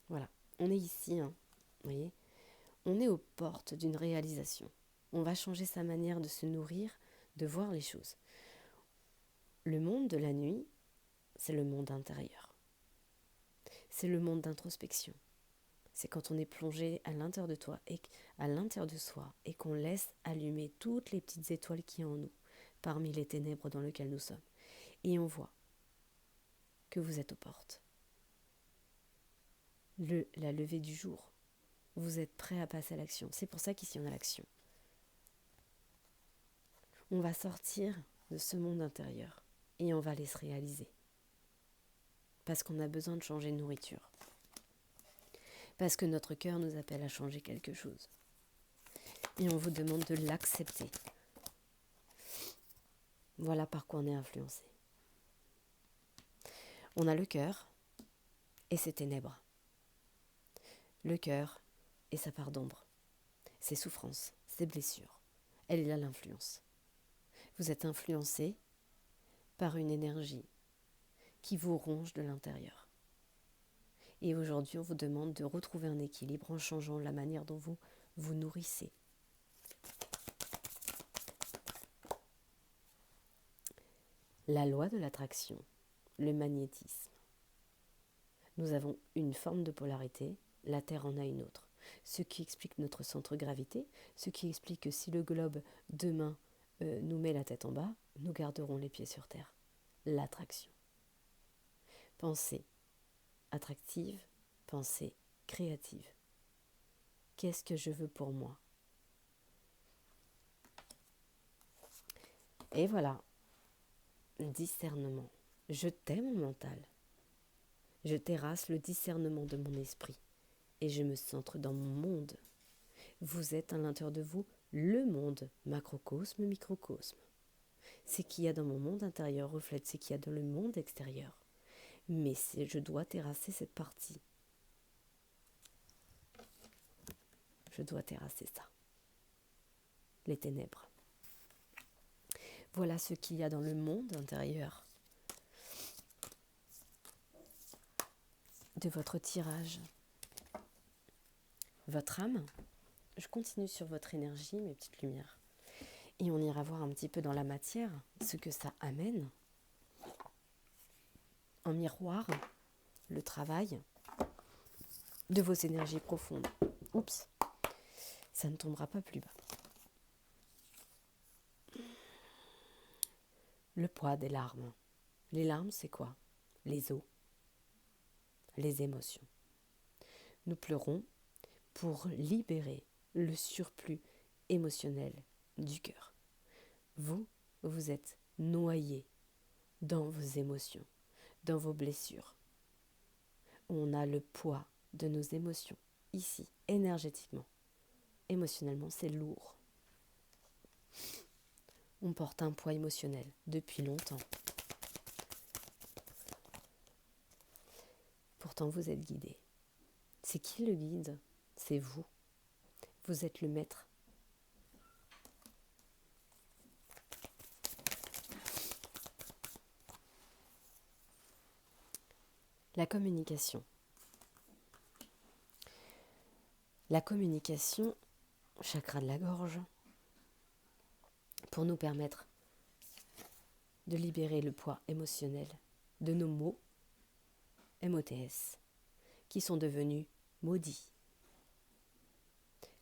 Voilà, on est ici, hein, vous voyez, on est aux portes d'une réalisation. On va changer sa manière de se nourrir, de voir les choses. Le monde de la nuit, c'est le monde intérieur. C'est le monde d'introspection. C'est quand on est plongé à l'intérieur de toi et à l'intérieur de soi et qu'on laisse allumer toutes les petites étoiles qui y a en nous, parmi les ténèbres dans lesquelles nous sommes. Et on voit que vous êtes aux portes. La levée du jour. Vous êtes prêt à passer à l'action. C'est pour ça qu'ici on a l'action. On va sortir de ce monde intérieur et on va aller se réaliser. Parce qu'on a besoin de changer de nourriture. Parce que notre cœur nous appelle à changer quelque chose. Et on vous demande de l'accepter. Voilà par quoi on est influencé. On a le cœur et ses ténèbres. Le cœur et sa part d'ombre. Ses souffrances, ses blessures. Elle est là l'influence. Vous êtes influencé par une énergie qui vous ronge de l'intérieur. Et aujourd'hui, on vous demande de retrouver un équilibre en changeant la manière dont vous vous nourrissez. La loi de l'attraction, le magnétisme. Nous avons une forme de polarité, la Terre en a une autre. Ce qui explique notre centre de gravité, ce qui explique que si le globe demain nous met la tête en bas, nous garderons les pieds sur terre. L'attraction. Pensée attractive, pensée créative. Qu'est-ce que je veux pour moi? Et voilà, discernement. Je tais mon mental. Je terrasse le discernement de mon esprit et je me centre dans mon monde. Vous êtes à l'intérieur de vous le monde, macrocosme, microcosme. Ce qu'il y a dans mon monde intérieur reflète ce qu'il y a dans le monde extérieur. Mais je dois terrasser cette partie. Je dois terrasser ça. Les ténèbres. Voilà ce qu'il y a dans le monde intérieur de votre tirage. Votre âme, je continue sur votre énergie, mes petites lumières. Et on ira voir un petit peu dans la matière ce que ça amène. En miroir, le travail de vos énergies profondes. Oups, ça ne tombera pas plus bas. Le poids des larmes. Les larmes, c'est quoi? Les os, les émotions. Nous pleurons pour libérer le surplus émotionnel du cœur. Vous êtes noyé dans vos émotions, dans vos blessures. On a le poids de nos émotions ici, énergétiquement. Émotionnellement, c'est lourd. On porte un poids émotionnel depuis longtemps. Pourtant, vous êtes guidé. C'est qui le guide? C'est vous. Vous êtes le maître. La communication. La communication, chakra de la gorge, pour nous permettre de libérer le poids émotionnel de nos mots, MOTS, qui sont devenus maudits.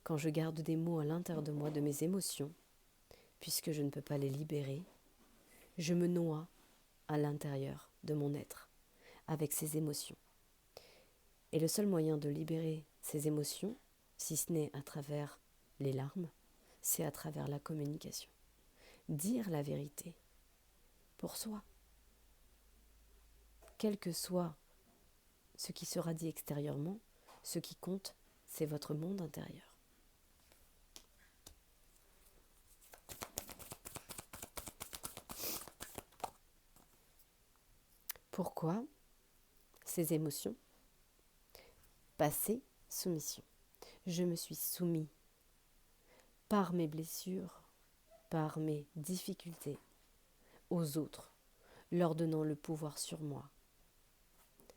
Quand je garde des mots à l'intérieur de moi, de mes émotions, puisque je ne peux pas les libérer, je me noie à l'intérieur de mon être, avec ces émotions. Et le seul moyen de libérer ces émotions, si ce n'est à travers les larmes, c'est à travers la communication. Dire la vérité pour soi. Quel que soit ce qui sera dit extérieurement, ce qui compte, c'est votre monde intérieur. Pourquoi ces émotions? Passé, soumission. Je me suis soumis par mes blessures, par mes difficultés aux autres, leur donnant le pouvoir sur moi.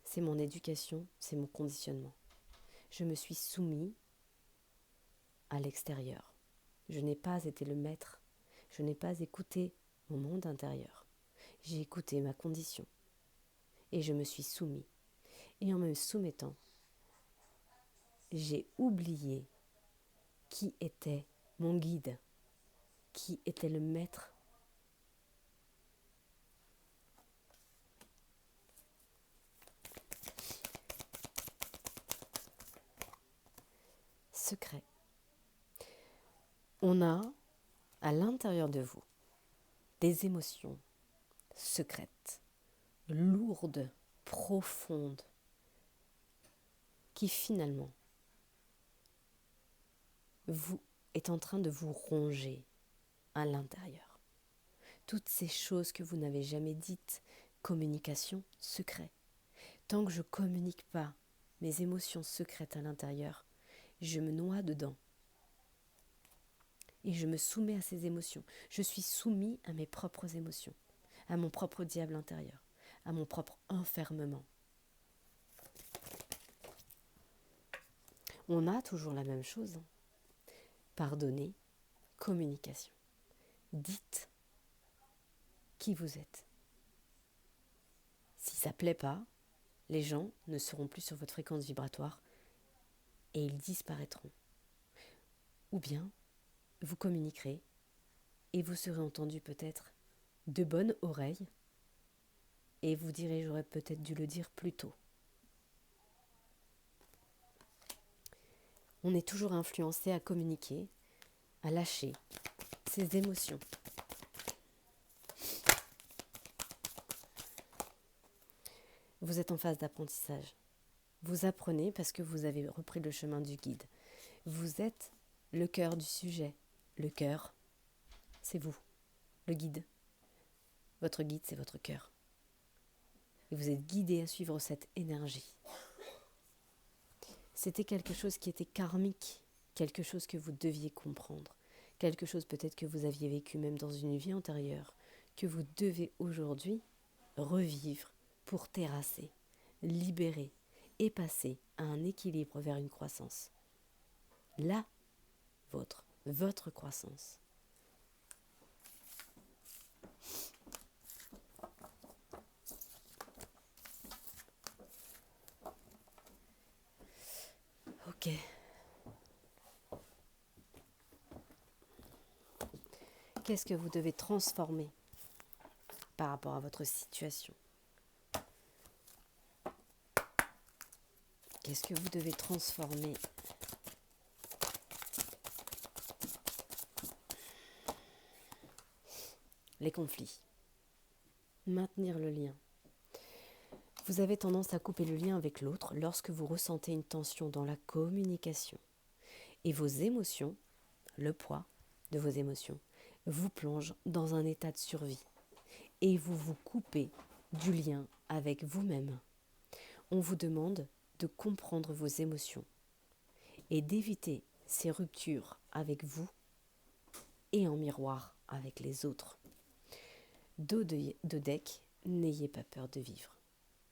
C'est mon éducation, c'est mon conditionnement. Je me suis soumis à l'extérieur. Je n'ai pas été le maître. Je n'ai pas écouté mon monde intérieur. J'ai écouté ma condition. Et je me suis soumis. Et en me soumettant, j'ai oublié qui était mon guide, qui était le maître. Secret. On a à l'intérieur de vous des émotions secrètes, lourdes, profondes, qui finalement est en train de vous ronger à l'intérieur. Toutes ces choses que vous n'avez jamais dites, communication, secret. Tant que je ne communique pas mes émotions secrètes à l'intérieur, je me noie dedans. Et je me soumets à ces émotions. Je suis soumis à mes propres émotions, à mon propre diable intérieur, à mon propre enfermement. On a toujours la même chose. Pardonner, communication. Dites qui vous êtes. Si ça ne plaît pas, les gens ne seront plus sur votre fréquence vibratoire et ils disparaîtront. Ou bien, vous communiquerez et vous serez entendu peut-être de bonne oreille et vous direz j'aurais peut-être dû le dire plus tôt. On est toujours influencé à communiquer, à lâcher ses émotions. Vous êtes en phase d'apprentissage. Vous apprenez parce que vous avez repris le chemin du guide. Vous êtes le cœur du sujet. Le cœur, c'est vous, le guide. Votre guide, c'est votre cœur. Et vous êtes guidé à suivre cette énergie. C'était quelque chose qui était karmique, quelque chose que vous deviez comprendre, quelque chose peut-être que vous aviez vécu même dans une vie antérieure, que vous devez aujourd'hui revivre pour terrasser, libérer et passer à un équilibre vers une croissance. La vôtre, votre croissance. Ok. Qu'est-ce que vous devez transformer par rapport à votre situation? Qu'est-ce que vous devez transformer? Les conflits. Maintenir le lien. Vous avez tendance à couper le lien avec l'autre lorsque vous ressentez une tension dans la communication. Et vos émotions, le poids de vos émotions, vous plonge dans un état de survie. Et vous vous coupez du lien avec vous-même. On vous demande de comprendre vos émotions et d'éviter ces ruptures avec vous et en miroir avec les autres. Dos de deck, n'ayez pas peur de vivre.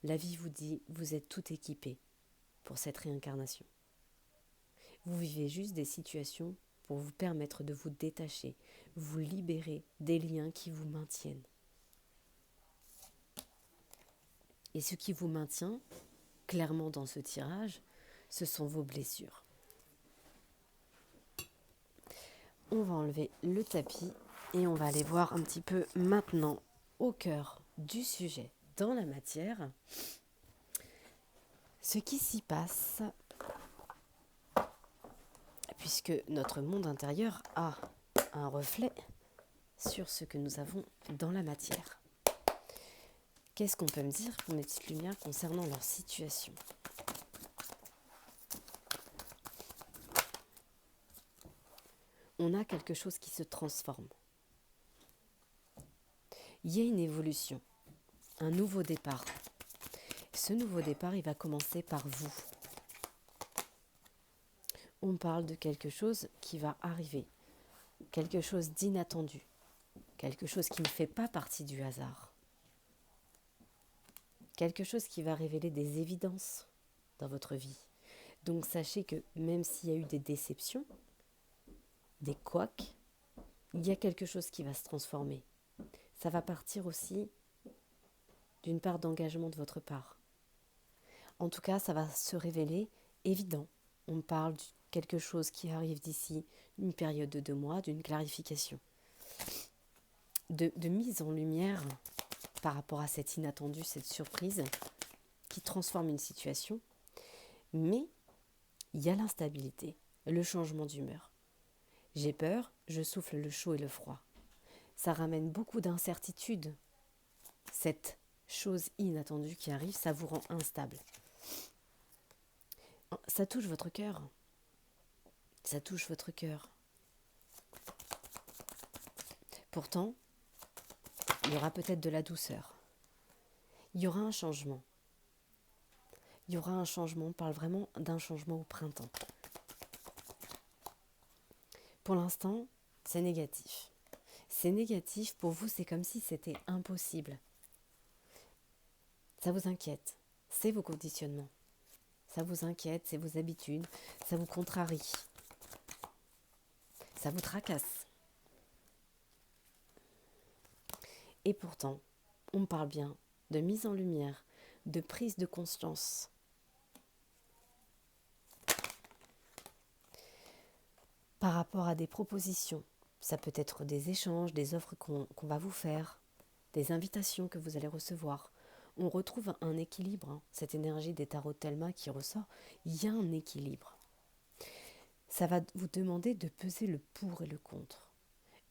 La vie vous dit, vous êtes tout équipé pour cette réincarnation. Vous vivez juste des situations pour vous permettre de vous détacher, vous libérer des liens qui vous maintiennent. Et ce qui vous maintient, clairement dans ce tirage, ce sont vos blessures. On va enlever le tapis et on va aller voir un petit peu maintenant au cœur du sujet, dans la matière, ce qui s'y passe, puisque notre monde intérieur a un reflet sur ce que nous avons dans la matière. Qu'est-ce qu'on peut me dire pour mes petites lumières concernant leur situation ? On a quelque chose qui se transforme. Il y a une évolution, un nouveau départ. Ce nouveau départ, il va commencer par vous. On parle de quelque chose qui va arriver, quelque chose d'inattendu, quelque chose qui ne fait pas partie du hasard. Quelque chose qui va révéler des évidences dans votre vie. Donc sachez que même s'il y a eu des déceptions, des couacs, il y a quelque chose qui va se transformer. Ça va partir aussi d'une part d'engagement de votre part. En tout cas, ça va se révéler évident. On parle de quelque chose qui arrive d'ici une période de 2 mois, d'une clarification, de mise en lumière par rapport à cet inattendu, cette surprise qui transforme une situation. Mais il y a l'instabilité, le changement d'humeur. J'ai peur, je souffle le chaud et le froid. Ça ramène beaucoup d'incertitude. Cette chose inattendue qui arrive, ça vous rend instable. Ça touche votre cœur. Ça touche votre cœur. Pourtant, il y aura peut-être de la douceur. Il y aura un changement. Il y aura un changement, on parle vraiment d'un changement au printemps. Pour l'instant, c'est négatif. C'est négatif, pour vous, c'est comme si c'était impossible. Ça vous inquiète, c'est vos conditionnements. Ça vous inquiète, c'est vos habitudes, ça vous contrarie. Ça vous tracasse. Et pourtant, on parle bien de mise en lumière, de prise de conscience. Par rapport à des propositions, ça peut être des échanges, des offres qu'on va vous faire, des invitations que vous allez recevoir. On retrouve un équilibre, cette énergie des tarots de Thelma qui ressort, il y a un équilibre. Ça va vous demander de peser le pour et le contre.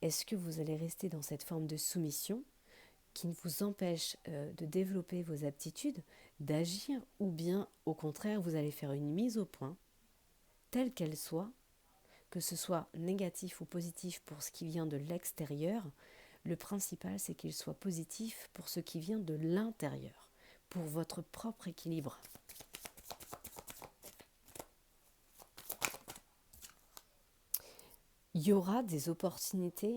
Est-ce que vous allez rester dans cette forme de soumission qui ne vous empêche de développer vos aptitudes, d'agir, ou bien au contraire vous allez faire une mise au point, telle qu'elle soit, que ce soit négatif ou positif pour ce qui vient de l'extérieur, le principal c'est qu'il soit positif pour ce qui vient de l'intérieur, pour votre propre équilibre. Il y aura des opportunités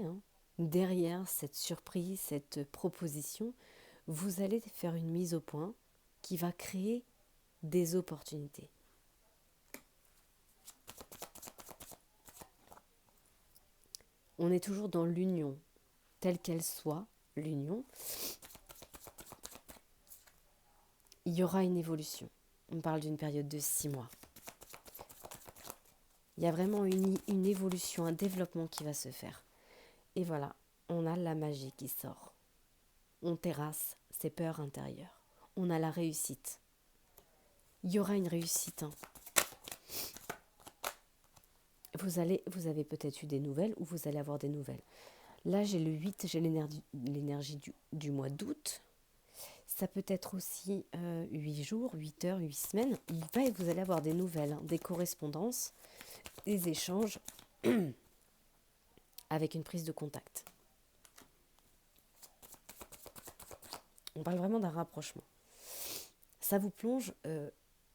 derrière cette surprise, cette proposition. Vous allez faire une mise au point qui va créer des opportunités. On est toujours dans l'union, telle qu'elle soit, l'union. Il y aura une évolution. On parle d'une période de 6 mois. Il y a vraiment une évolution, un développement qui va se faire. Et voilà, on a la magie qui sort. On terrasse ses peurs intérieures. On a la réussite. Il y aura une réussite. Vous avez peut-être eu des nouvelles ou vous allez avoir des nouvelles. Là, j'ai le 8, j'ai l'énergie du mois d'août. Ça peut être aussi 8 jours, 8 heures, 8 semaines. Vous allez avoir des nouvelles, des correspondances, des échanges avec une prise de contact. On parle vraiment d'un rapprochement. Ça vous plonge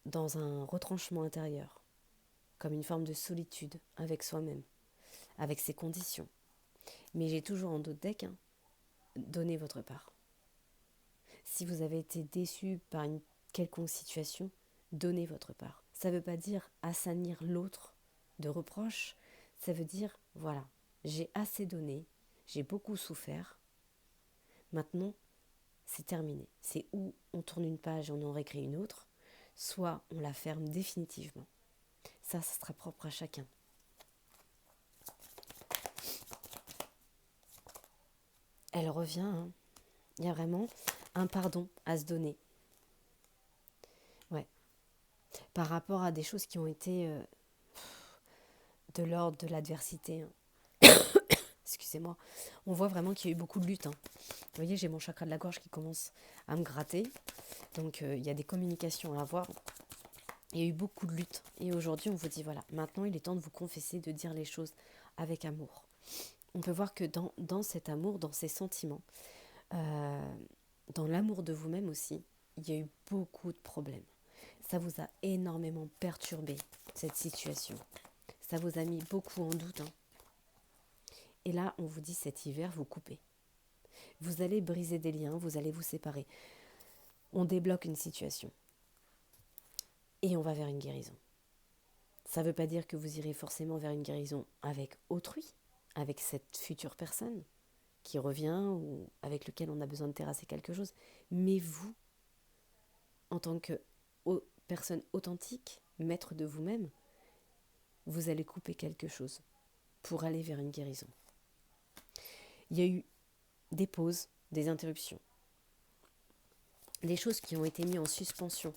dans un retranchement intérieur. comme une forme de solitude avec soi-même, avec ses conditions. Mais j'ai toujours en dos de deck, donnez votre part. Si vous avez été déçu par une quelconque situation, donnez votre part. Ça ne veut pas dire assainir l'autre de reproches, ça veut dire, voilà, j'ai assez donné, j'ai beaucoup souffert, maintenant c'est terminé. C'est où on tourne une page et on en réécrit une autre, soit on la ferme définitivement. Ça sera propre à chacun. Elle revient, il y a vraiment un pardon à se donner. Ouais. Par rapport à des choses qui ont été de l'ordre de l'adversité. Excusez-moi. On voit vraiment qu'il y a eu beaucoup de lutte. Vous voyez, j'ai mon chakra de la gorge qui commence à me gratter. Donc, il y a des communications à avoir. Il y a eu beaucoup de lutte. Et aujourd'hui, on vous dit, voilà, maintenant, il est temps de vous confesser, de dire les choses avec amour. On peut voir que dans cet amour, dans ces sentiments, dans l'amour de vous-même aussi, il y a eu beaucoup de problèmes. Ça vous a énormément perturbé, cette situation. Ça vous a mis beaucoup en doute. Et là, on vous dit cet hiver, vous coupez. Vous allez briser des liens, vous allez vous séparer. On débloque une situation. Et on va vers une guérison. Ça ne veut pas dire que vous irez forcément vers une guérison avec autrui, avec cette future personne qui revient ou avec lequel on a besoin de terrasser quelque chose. Mais vous, en tant que personne authentique, maître de vous-même, vous allez couper quelque chose pour aller vers une guérison. Il y a eu des pauses, des interruptions, des choses qui ont été mises en suspension.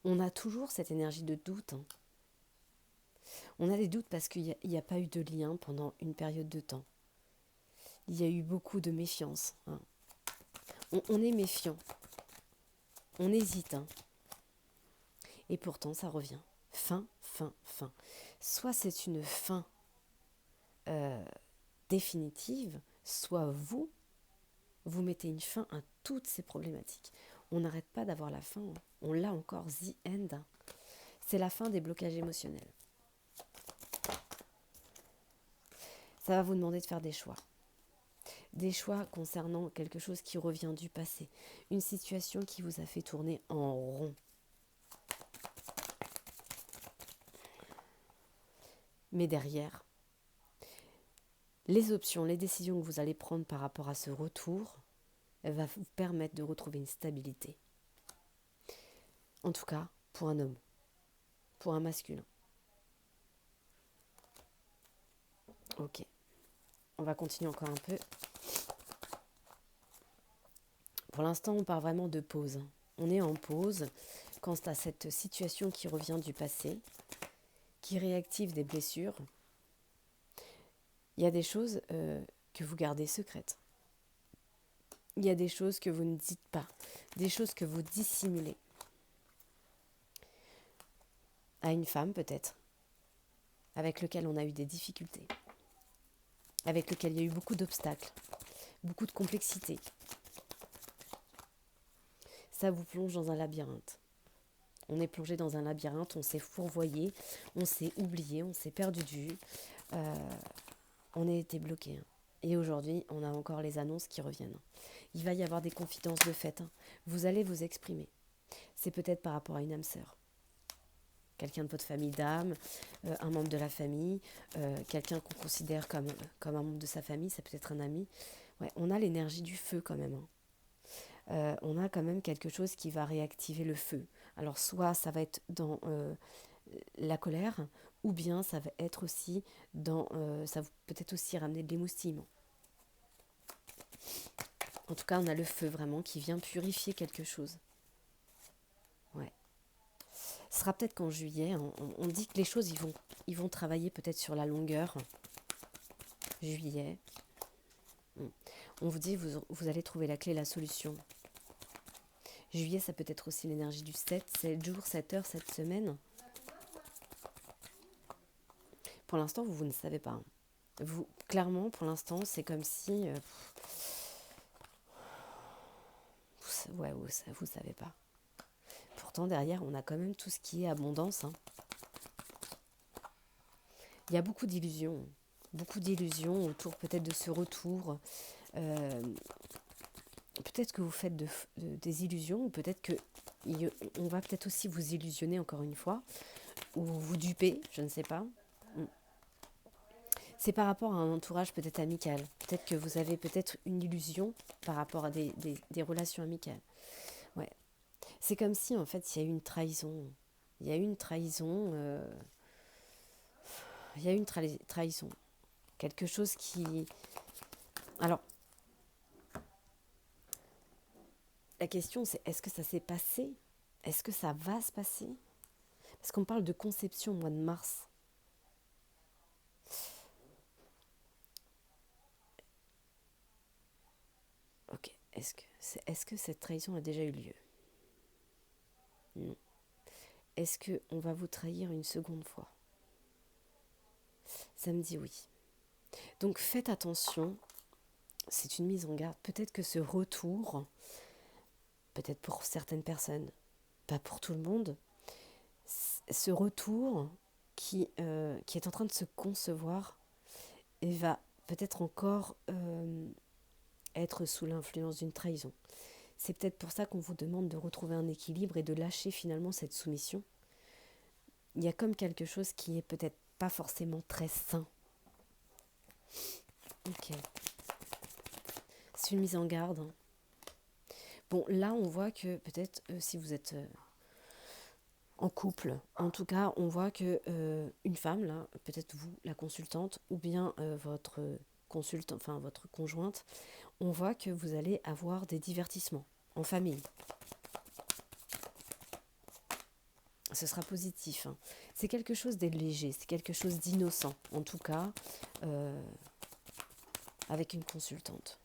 On a toujours cette énergie de doute. On a des doutes parce qu'il n'y a pas eu de lien pendant une période de temps. Il y a eu beaucoup de méfiance. On est méfiant. On hésite. Et pourtant, ça revient. Fin. Soit c'est une fin définitive, soit vous mettez une fin à toutes ces problématiques. On n'arrête pas d'avoir la fin. On l'a encore, the end. C'est la fin des blocages émotionnels. Ça va vous demander de faire des choix. Des choix concernant quelque chose qui revient du passé. Une situation qui vous a fait tourner en rond. Mais derrière, les options, les décisions que vous allez prendre par rapport à ce retour, elle va vous permettre de retrouver une stabilité. En tout cas, pour un homme, pour un masculin. Ok, on va continuer encore un peu. Pour l'instant, on parle vraiment de pause. On est en pause quant à cette situation qui revient du passé, qui réactive des blessures. Il y a des choses que vous gardez secrètes. Il y a des choses que vous ne dites pas, des choses que vous dissimulez. À une femme peut-être, avec laquelle on a eu des difficultés, avec laquelle il y a eu beaucoup d'obstacles, beaucoup de complexité. Ça vous plonge dans un labyrinthe. On est plongé dans un labyrinthe, on s'est fourvoyé, on s'est oublié, on s'est perdu de vue. On a été bloqué. Et aujourd'hui, on a encore les annonces qui reviennent. Il va y avoir des confidences de fait. Vous allez vous exprimer. C'est peut-être par rapport à une âme sœur. Quelqu'un de votre famille d'âme, un membre de la famille, quelqu'un qu'on considère comme un membre de sa famille, ça peut être un ami. Ouais, on a l'énergie du feu quand même. On a quand même quelque chose qui va réactiver le feu. Alors soit ça va être dans la colère, ou bien ça va être aussi dans... ça peut être aussi ramener de l'émoustillement. En tout cas, on a le feu vraiment qui vient purifier quelque chose. Ouais. Ce sera peut-être qu'en juillet, on dit que les choses, ils vont travailler peut-être sur la longueur. Juillet. On vous dit, vous allez trouver la clé, la solution. Juillet, ça peut être aussi l'énergie du 7 jours, 7 heures, 7 semaines. Pour l'instant, vous ne savez pas. Vous, clairement, pour l'instant, c'est comme si... vous savez pas. pourtant, derrière, on a quand même tout ce qui est abondance, hein. Il y a beaucoup d'illusions autour peut-être de ce retour. Euh, Peut-être que vous faites des illusions, ou peut-être que on va peut-être aussi vous illusionner encore une fois, ou vous duper, je ne sais pas. C'est par rapport à un entourage peut-être amical. Peut-être que vous avez peut-être une illusion par rapport à des relations amicales. Ouais. C'est comme si en fait il y a eu une trahison. Il y a eu une trahison. Il y a eu une trahison. Quelque chose qui... Alors, la question c'est, est-ce que ça s'est passé? Est-ce que ça va se passer? Parce qu'on parle de conception au mois de mars. Ok, est-ce que cette trahison a déjà eu lieu? Non. Est-ce qu'on va vous trahir une seconde fois? Ça me dit oui. Donc faites attention, c'est une mise en garde. Peut-être que ce retour, peut-être pour certaines personnes, pas pour tout le monde, ce retour qui est en train de se concevoir et va peut-être encore être sous l'influence d'une trahison. C'est peut-être pour ça qu'on vous demande de retrouver un équilibre et de lâcher finalement cette soumission. Il y a comme quelque chose qui est peut-être pas forcément très sain. Ok. C'est une mise en garde. Bon, là, on voit que peut-être si vous êtes en couple, en tout cas, on voit que une femme, là, peut-être vous, la consultante, ou bien votre consultant, enfin votre conjointe, on voit que vous allez avoir des divertissements en famille. Ce sera positif, hein. C'est quelque chose de léger, c'est quelque chose d'innocent, en tout cas, avec une consultante.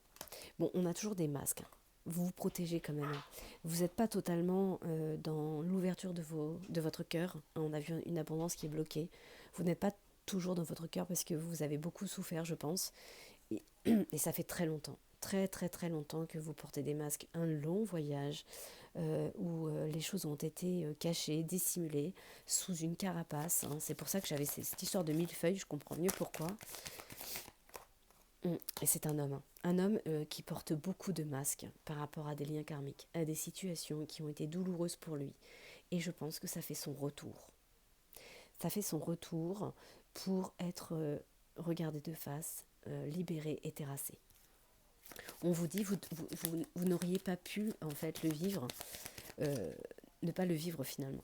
Bon, on a toujours des masques, hein. Vous vous protégez quand même, hein. Vous n'êtes pas totalement dans l'ouverture de votre cœur, hein. On a vu une abondance qui est bloquée. Vous n'êtes pas toujours dans votre cœur parce que vous avez beaucoup souffert, je pense. Et ça fait très longtemps, très très très longtemps que vous portez des masques. Un long voyage où les choses ont été cachées, dissimulées, sous une carapace, hein. C'est pour ça que j'avais cette histoire de millefeuille, je comprends mieux pourquoi. Et c'est un homme, hein. Un homme qui porte beaucoup de masques par rapport à des liens karmiques, à des situations qui ont été douloureuses pour lui. Et je pense que ça fait son retour. Ça fait son retour pour être regardé de face, libéré et terrassé. On vous dit, vous n'auriez pas pu en fait le vivre, ne pas le vivre finalement.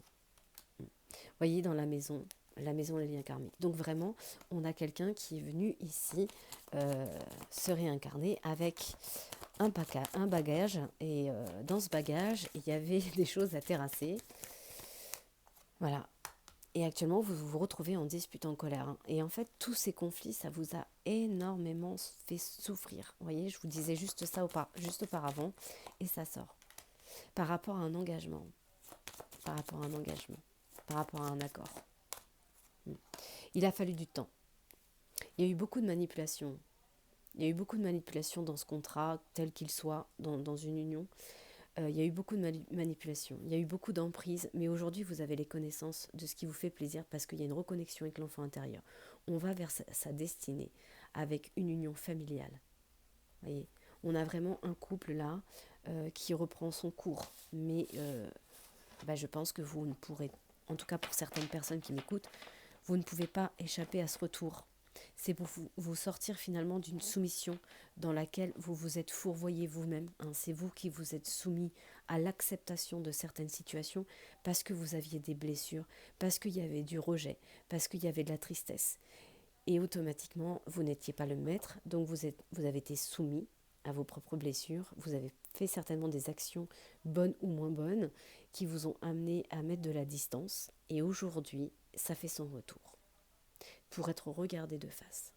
Voyez dans la maison les liens karmiques. Donc vraiment, on a quelqu'un qui est venu ici se réincarner avec un bagage. Et dans ce bagage, il y avait des choses à terrasser. Voilà. Et actuellement, vous vous retrouvez en dispute, en colère, hein. Et en fait, tous ces conflits, ça vous a énormément fait souffrir. Vous voyez, je vous disais juste ça juste auparavant. Et ça sort. Par rapport à un engagement. Par rapport à un engagement. Par rapport à un accord. Il a fallu du temps. Il y a eu beaucoup de manipulations. Il y a eu beaucoup de manipulations dans ce contrat, tel qu'il soit, dans une union. Il y a eu beaucoup de manipulations. Il y a eu beaucoup d'emprise. Mais aujourd'hui, vous avez les connaissances de ce qui vous fait plaisir parce qu'il y a une reconnexion avec l'enfant intérieur. On va vers sa destinée avec une union familiale. Voyez, on a vraiment un couple là qui reprend son cours. Mais je pense que vous ne pourrez, en tout cas pour certaines personnes qui m'écoutent, vous ne pouvez pas échapper à ce retour. C'est pour vous sortir finalement d'une soumission dans laquelle vous vous êtes fourvoyé vous-même, hein. C'est vous qui vous êtes soumis à l'acceptation de certaines situations parce que vous aviez des blessures, parce qu'il y avait du rejet, parce qu'il y avait de la tristesse. Et automatiquement, vous n'étiez pas le maître, donc vous avez été soumis à vos propres blessures. Vous avez fait certainement des actions bonnes ou moins bonnes qui vous ont amené à mettre de la distance. Et aujourd'hui, ça fait son retour pour être regardé de face.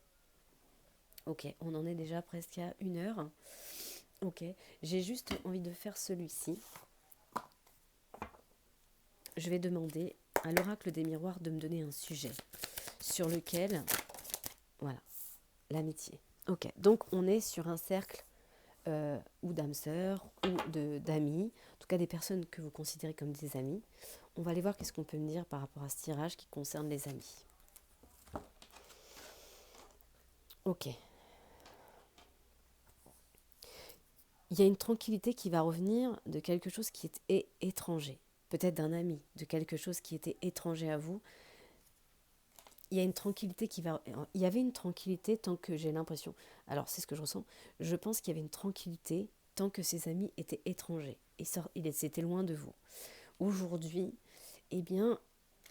Ok, on en est déjà presque à 1 heure. Ok, j'ai juste envie de faire celui-ci. Je vais demander à l'oracle des miroirs de me donner un sujet sur lequel, voilà, l'amitié. Ok, donc on est sur un cercle ou d'âmes sœurs, ou d'amis, en tout cas des personnes que vous considérez comme des amis. On va aller voir qu'est-ce qu'on peut me dire par rapport à ce tirage qui concerne les amis. Ok. Il y a une tranquillité qui va revenir de quelque chose qui est étranger. Peut-être d'un ami, de quelque chose qui était étranger à vous. Il y a une tranquillité qui va... Il y avait une tranquillité tant que j'ai l'impression... Alors, c'est ce que je ressens. Je pense qu'il y avait une tranquillité tant que ces amis étaient étrangers. Et ils étaient loin de vous. Aujourd'hui, eh bien,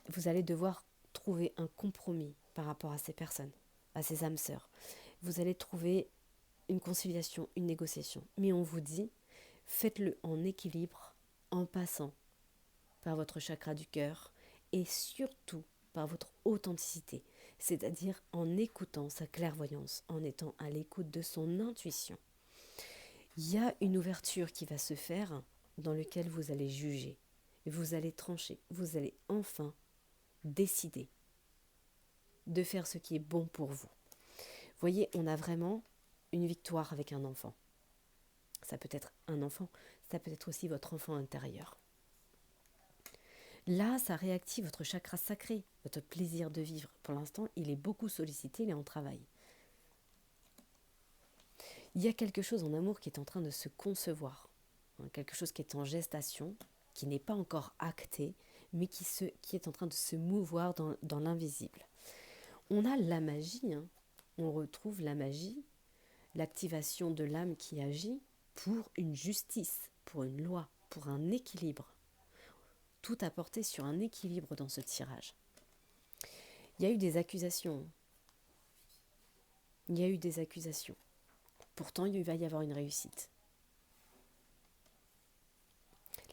vous allez devoir trouver un compromis par rapport à ces personnes, à ces âmes sœurs. Vous allez trouver une conciliation, une négociation. Mais on vous dit, faites-le en équilibre, en passant par votre chakra du cœur et surtout par votre authenticité, c'est-à-dire en écoutant sa clairvoyance, en étant à l'écoute de son intuition. Il y a une ouverture qui va se faire dans laquelle vous allez juger, vous allez trancher, vous allez enfin décider de faire ce qui est bon pour vous. Vous voyez, on a vraiment une victoire avec un enfant. Ça peut être un enfant, ça peut être aussi votre enfant intérieur. Là, ça réactive votre chakra sacré, votre plaisir de vivre. Pour l'instant, il est beaucoup sollicité, il est en travail. Il y a quelque chose en amour qui est en train de se concevoir, quelque chose qui est en gestation, qui n'est pas encore acté, mais qui est en train de se mouvoir dans l'invisible. On a la magie, on retrouve la magie, l'activation de l'âme qui agit pour une justice, pour une loi, pour un équilibre. Tout a porté sur un équilibre dans ce tirage. Il y a eu des accusations. Il y a eu des accusations. Pourtant, il va y avoir une réussite.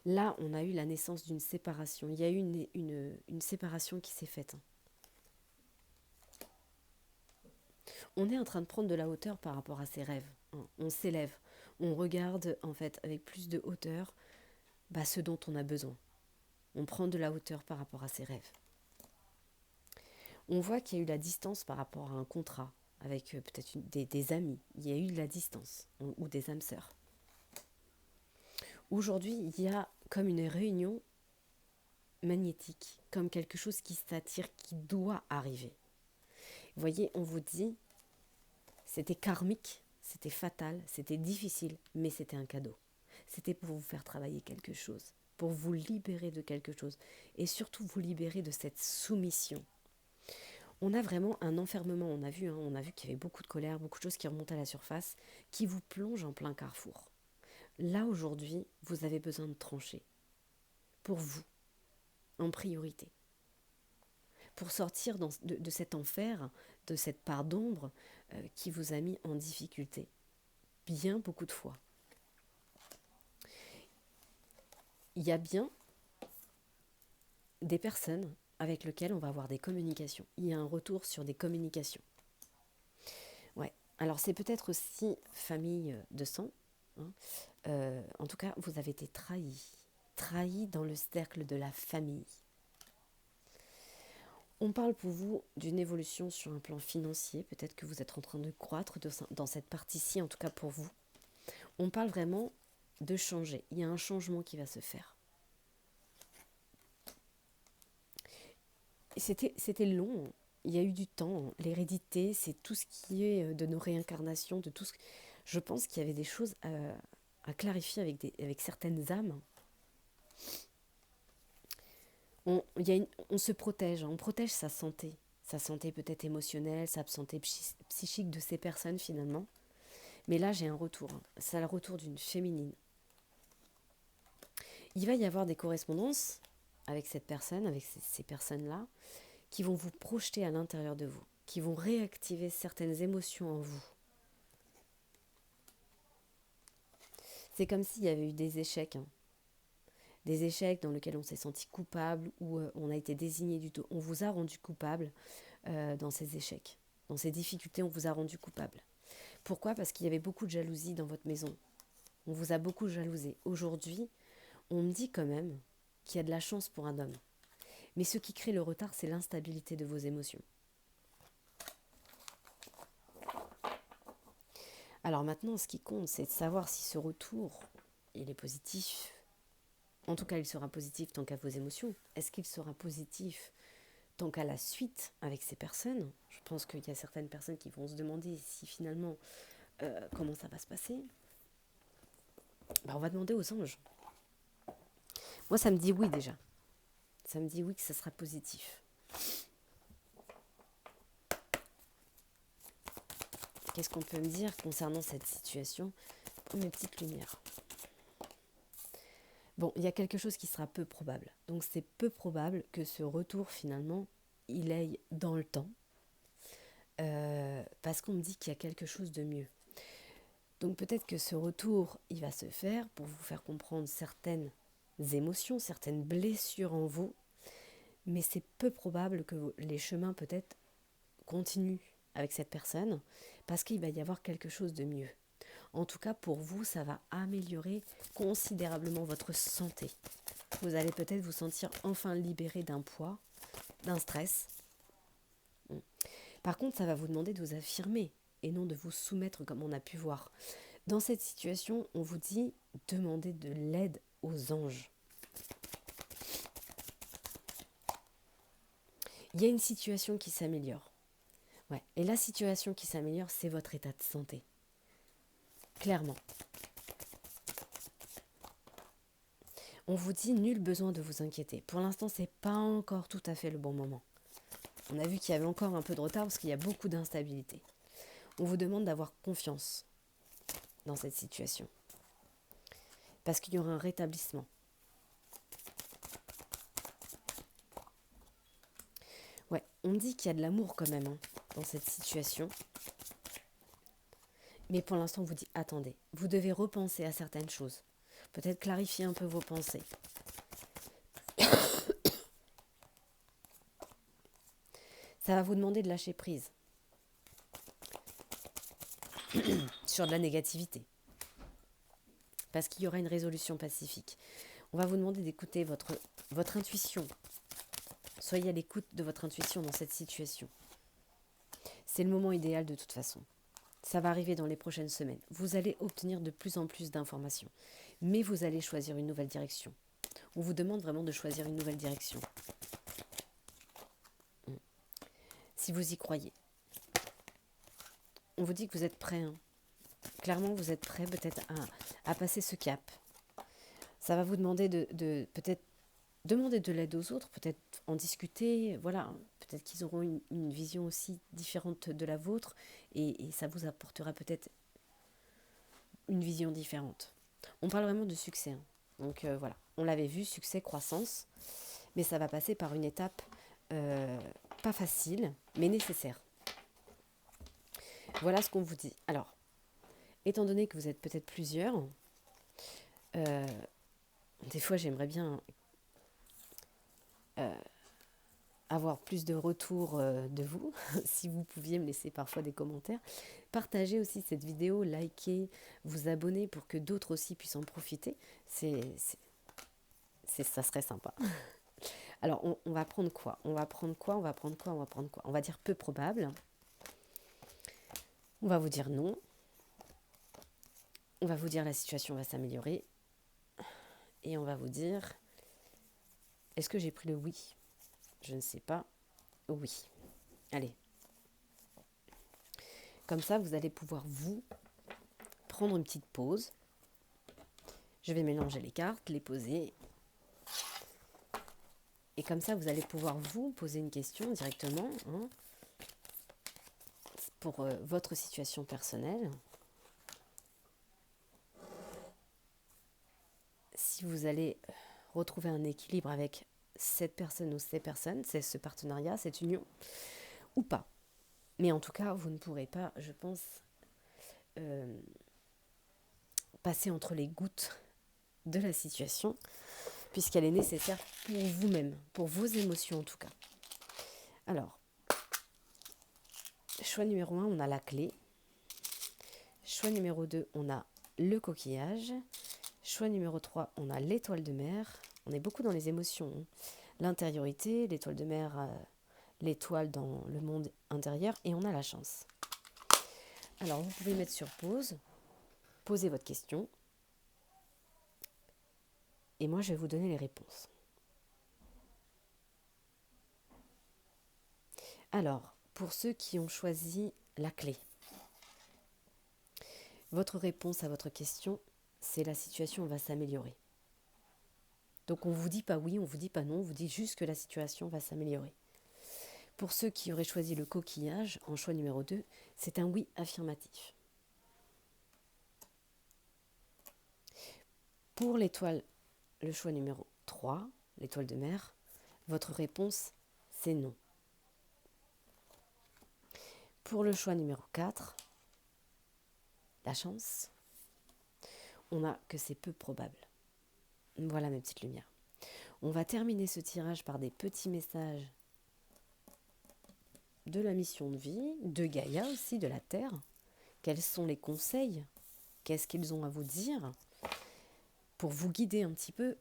Là, on a eu la naissance d'une séparation. Il y a eu une séparation qui s'est faite. On est en train de prendre de la hauteur par rapport à ses rêves. On s'élève. On regarde, en fait, avec plus de hauteur, ce dont on a besoin. On prend de la hauteur par rapport à ses rêves. On voit qu'il y a eu la distance par rapport à un contrat avec peut-être des amis. Il y a eu de la distance ou des âmes sœurs. Aujourd'hui, il y a comme une réunion magnétique, comme quelque chose qui s'attire, qui doit arriver. Vous voyez, on vous dit, c'était karmique, c'était fatal, c'était difficile, mais c'était un cadeau. C'était pour vous faire travailler quelque chose, pour vous libérer de quelque chose, et surtout vous libérer de cette soumission. On a vraiment un enfermement, on a vu qu'il y avait beaucoup de colère, beaucoup de choses qui remontent à la surface, qui vous plongent en plein carrefour. Là, aujourd'hui, vous avez besoin de trancher. Pour vous, en priorité. Pour sortir de cet enfer, de cette part d'ombre qui vous a mis en difficulté. Bien beaucoup de fois. Il y a bien des personnes avec lesquelles on va avoir des communications. Il y a un retour sur des communications. Ouais. Alors c'est peut-être aussi famille de sang. En tout cas, vous avez été trahi dans le cercle de la famille. On parle pour vous d'une évolution sur un plan financier. Peut-être que vous êtes en train de croître dans cette partie-ci, en tout cas pour vous. On parle vraiment de changer. Il y a un changement qui va se faire. C'était long. Il y a eu du temps. L'hérédité, c'est tout ce qui est de nos réincarnations, de tout ce... Je pense qu'il y avait des choses à clarifier avec certaines âmes. On se protège, on protège sa santé peut-être émotionnelle, sa santé psychique de ces personnes finalement. Mais là j'ai un retour, c'est le retour d'une féminine. Il va y avoir des correspondances avec cette personne, avec ces personnes-là, qui vont vous projeter à l'intérieur de vous, qui vont réactiver certaines émotions en vous. C'est comme s'il y avait eu des échecs, des échecs dans lesquels on s'est senti coupable ou on a été désigné du tout. On vous a rendu coupable dans ces échecs. Dans ces difficultés, on vous a rendu coupable. Pourquoi ? Parce qu'il y avait beaucoup de jalousie dans votre maison. On vous a beaucoup jalousé. Aujourd'hui, on me dit quand même qu'il y a de la chance pour un homme. Mais ce qui crée le retard, c'est l'instabilité de vos émotions. Alors maintenant, ce qui compte, c'est de savoir si ce retour, il est positif. En tout cas, il sera positif tant qu'à vos émotions. Est-ce qu'il sera positif tant qu'à la suite avec ces personnes? Je pense qu'il y a certaines personnes qui vont se demander si finalement, comment ça va se passer. On va demander aux anges. Moi, ça me dit oui déjà. Ça me dit oui que ça sera positif. Qu'est-ce qu'on peut me dire concernant cette situation? Mes petites lumières. Bon, il y a quelque chose qui sera peu probable. Donc c'est peu probable que ce retour finalement, il aille dans le temps. Parce qu'on me dit qu'il y a quelque chose de mieux. Donc peut-être que ce retour, il va se faire pour vous faire comprendre certaines émotions, certaines blessures en vous. Mais c'est peu probable que les chemins peut-être continuent avec cette personne parce qu'il va y avoir quelque chose de mieux. En tout cas, pour vous, ça va améliorer considérablement votre santé. Vous allez peut-être vous sentir enfin libéré d'un poids, d'un stress. Par contre, ça va vous demander de vous affirmer et non de vous soumettre comme on a pu voir. Dans cette situation, on vous dit demandez de l'aide aux anges. Il y a une situation qui s'améliore. Ouais. Et la situation qui s'améliore, c'est votre état de santé. Clairement. On vous dit nul besoin de vous inquiéter. Pour l'instant, ce n'est pas encore tout à fait le bon moment. On a vu qu'il y avait encore un peu de retard parce qu'il y a beaucoup d'instabilité. On vous demande d'avoir confiance dans cette situation. Parce qu'il y aura un rétablissement. Ouais, on dit qu'il y a de l'amour quand même dans cette situation. Mais pour l'instant, on vous dit attendez. Vous devez repenser à certaines choses. Peut-être clarifier un peu vos pensées. Ça va vous demander de lâcher prise sur de la négativité. Parce qu'il y aura une résolution pacifique. On va vous demander d'écouter votre intuition. Soyez à l'écoute de votre intuition dans cette situation. C'est le moment idéal de toute façon. Ça va arriver dans les prochaines semaines. Vous allez obtenir de plus en plus d'informations. Mais vous allez choisir une nouvelle direction. On vous demande vraiment de choisir une nouvelle direction. Si vous y croyez. On vous dit que vous êtes prêt. Clairement, vous êtes prêt peut-être à passer ce cap. Ça va vous demander de peut-être demander de l'aide aux autres, peut-être en discuter, voilà, peut-être qu'ils auront une vision aussi différente de la vôtre et ça vous apportera peut-être une vision différente. On parle vraiment de succès. Donc voilà, on l'avait vu, succès, croissance, mais ça va passer par une étape pas facile, mais nécessaire. Voilà ce qu'on vous dit. Alors, étant donné que vous êtes peut-être plusieurs, des fois j'aimerais bien avoir plus de retours de vous, si vous pouviez me laisser parfois des commentaires. Partagez aussi cette vidéo, likez, vous abonnez pour que d'autres aussi puissent en profiter. Ça serait sympa. Alors, on va prendre quoi ? On va prendre quoi ? On va dire peu probable. On va vous dire non. On va vous dire la situation va s'améliorer. Et on va vous dire, est-ce que j'ai pris le oui ? Je ne sais pas. Oui. Allez. Comme ça, vous allez pouvoir vous prendre une petite pause. Je vais mélanger les cartes, les poser. Et comme ça, vous allez pouvoir vous poser une question directement pour votre situation personnelle. Si vous allez retrouver un équilibre avec cette personne ou ces personnes, c'est ce partenariat, cette union, ou pas. Mais en tout cas, vous ne pourrez pas, je pense, passer entre les gouttes de la situation, puisqu'elle est nécessaire pour vous-même, pour vos émotions en tout cas. Alors, choix numéro 1, on a la clé. Choix numéro 2, on a le coquillage. Choix numéro 3, on a l'étoile de mer. On est beaucoup dans les émotions. L'intériorité, l'étoile de mer, l'étoile dans le monde intérieur, et on a la chance. Alors, vous pouvez mettre sur pause, poser votre question, et moi, je vais vous donner les réponses. Alors, pour ceux qui ont choisi la clé, votre réponse à votre question, c'est la situation va s'améliorer. Donc, on ne vous dit pas oui, on ne vous dit pas non, on vous dit juste que la situation va s'améliorer. Pour ceux qui auraient choisi le coquillage, en choix numéro 2, c'est un oui affirmatif. Pour l'étoile, le choix numéro 3, l'étoile de mer, votre réponse, c'est non. Pour le choix numéro 4, la chance, on a que c'est peu probable. Voilà mes petites lumières. On va terminer ce tirage par des petits messages de la mission de vie, de Gaïa aussi, de la Terre. Quels sont les conseils? Qu'est-ce qu'ils ont à vous dire pour vous guider un petit peu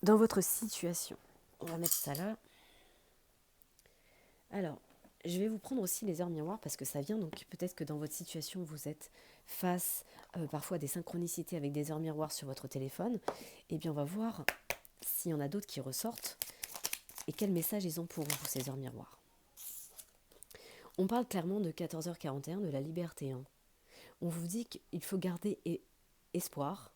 dans votre situation? On va mettre ça là. Alors, je vais vous prendre aussi les heures miroirs parce que ça vient, donc peut-être que dans votre situation, vous êtes face parfois à des synchronicités avec des heures miroirs sur votre téléphone. Et bien, on va voir s'il y en a d'autres qui ressortent et quel message ils ont pour vous, ces heures miroirs. On parle clairement de 14h41, de la liberté 1. On vous dit qu'il faut garder espoir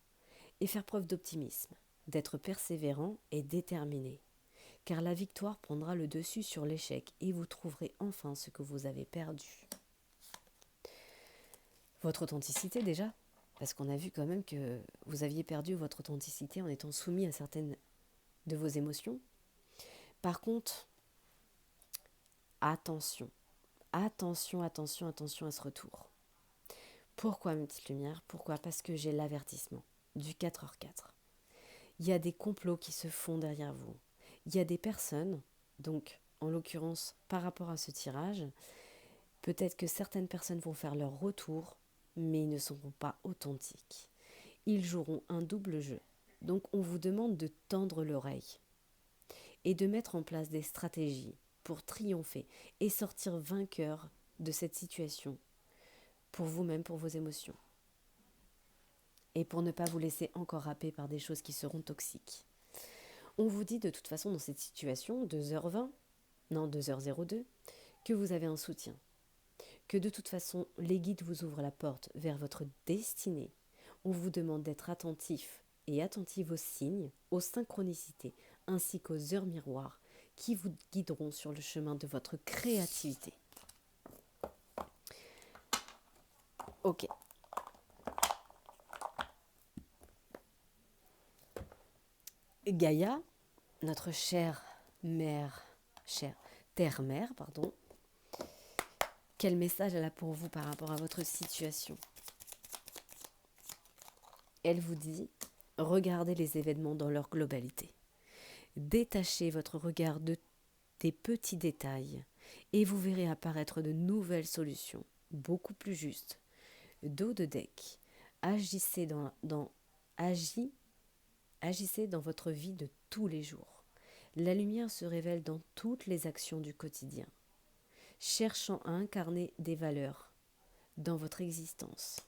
et faire preuve d'optimisme, d'être persévérant et déterminé. Car la victoire prendra le dessus sur l'échec et vous trouverez enfin ce que vous avez perdu. Votre authenticité déjà, parce qu'on a vu quand même que vous aviez perdu votre authenticité en étant soumis à certaines de vos émotions. Par contre, attention à ce retour. Pourquoi mes petites lumières? Pourquoi? Parce que j'ai l'avertissement du 4h4. Il y a des complots qui se font derrière vous. Il y a des personnes, donc en l'occurrence par rapport à ce tirage, peut-être que certaines personnes vont faire leur retour, mais ils ne seront pas authentiques. Ils joueront un double jeu. Donc on vous demande de tendre l'oreille et de mettre en place des stratégies pour triompher et sortir vainqueur de cette situation pour vous-même, pour vos émotions. Et pour ne pas vous laisser encore happer par des choses qui seront toxiques. On vous dit de toute façon dans cette situation, 2h02, que vous avez un soutien. Que de toute façon, les guides vous ouvrent la porte vers votre destinée. On vous demande d'être attentif et attentive aux signes, aux synchronicités, ainsi qu'aux heures miroirs qui vous guideront sur le chemin de votre créativité. Ok. Gaïa, notre chère terre-mère, quel message elle a pour vous par rapport à votre situation? Elle vous dit, regardez les événements dans leur globalité. Détachez votre regard des petits détails et vous verrez apparaître de nouvelles solutions, beaucoup plus justes. Dos de deck, agissez agissez dans votre vie de tous les jours. La lumière se révèle dans toutes les actions du quotidien, cherchant à incarner des valeurs dans votre existence.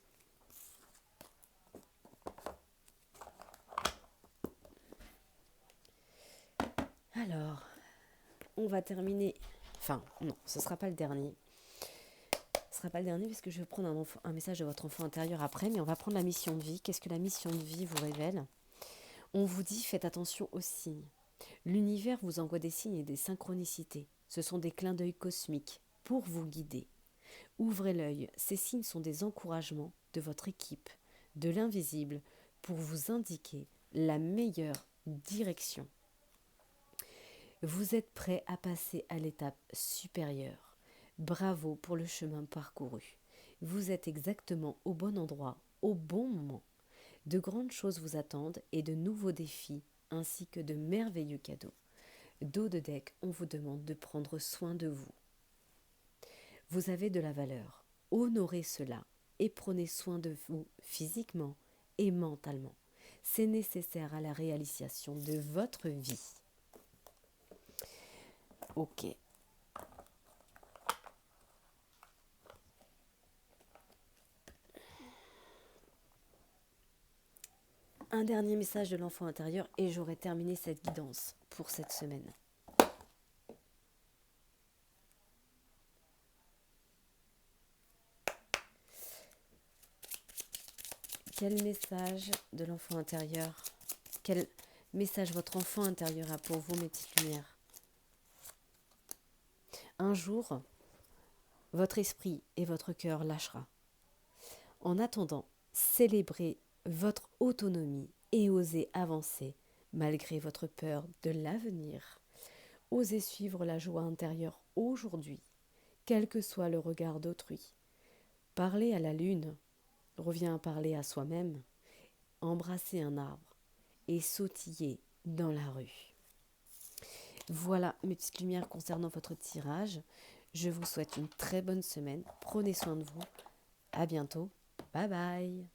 Alors, on va terminer. Enfin, non, ce ne sera pas le dernier. Ce ne sera pas le dernier puisque je vais prendre un message de votre enfant intérieur après, mais on va prendre la mission de vie. Qu'est-ce que la mission de vie vous révèle? On vous dit, faites attention aux signes. L'univers vous envoie des signes et des synchronicités. Ce sont des clins d'œil cosmiques pour vous guider. Ouvrez l'œil, ces signes sont des encouragements de votre équipe, de l'invisible, pour vous indiquer la meilleure direction. Vous êtes prêt à passer à l'étape supérieure. Bravo pour le chemin parcouru. Vous êtes exactement au bon endroit, au bon moment. De grandes choses vous attendent et de nouveaux défis, ainsi que de merveilleux cadeaux. Dos de deck, on vous demande de prendre soin de vous. Vous avez de la valeur. Honorez cela et prenez soin de vous physiquement et mentalement. C'est nécessaire à la réalisation de votre vie. Ok. un dernier message de l'enfant intérieur et j'aurai terminé cette guidance pour cette semaine. Quel message de l'enfant intérieur, quel message votre enfant intérieur a pour vous, mes petites lumières? Un jour, votre esprit et votre cœur lâchera. En attendant, célébrez votre autonomie et osez avancer malgré votre peur de l'avenir. Osez suivre la joie intérieure aujourd'hui, quel que soit le regard d'autrui. Parler à la lune revient à parler à soi-même, embrasser un arbre et sautiller dans la rue. Voilà mes petites lumières concernant votre tirage. Je vous souhaite une très bonne semaine. Prenez soin de vous. À bientôt. Bye bye.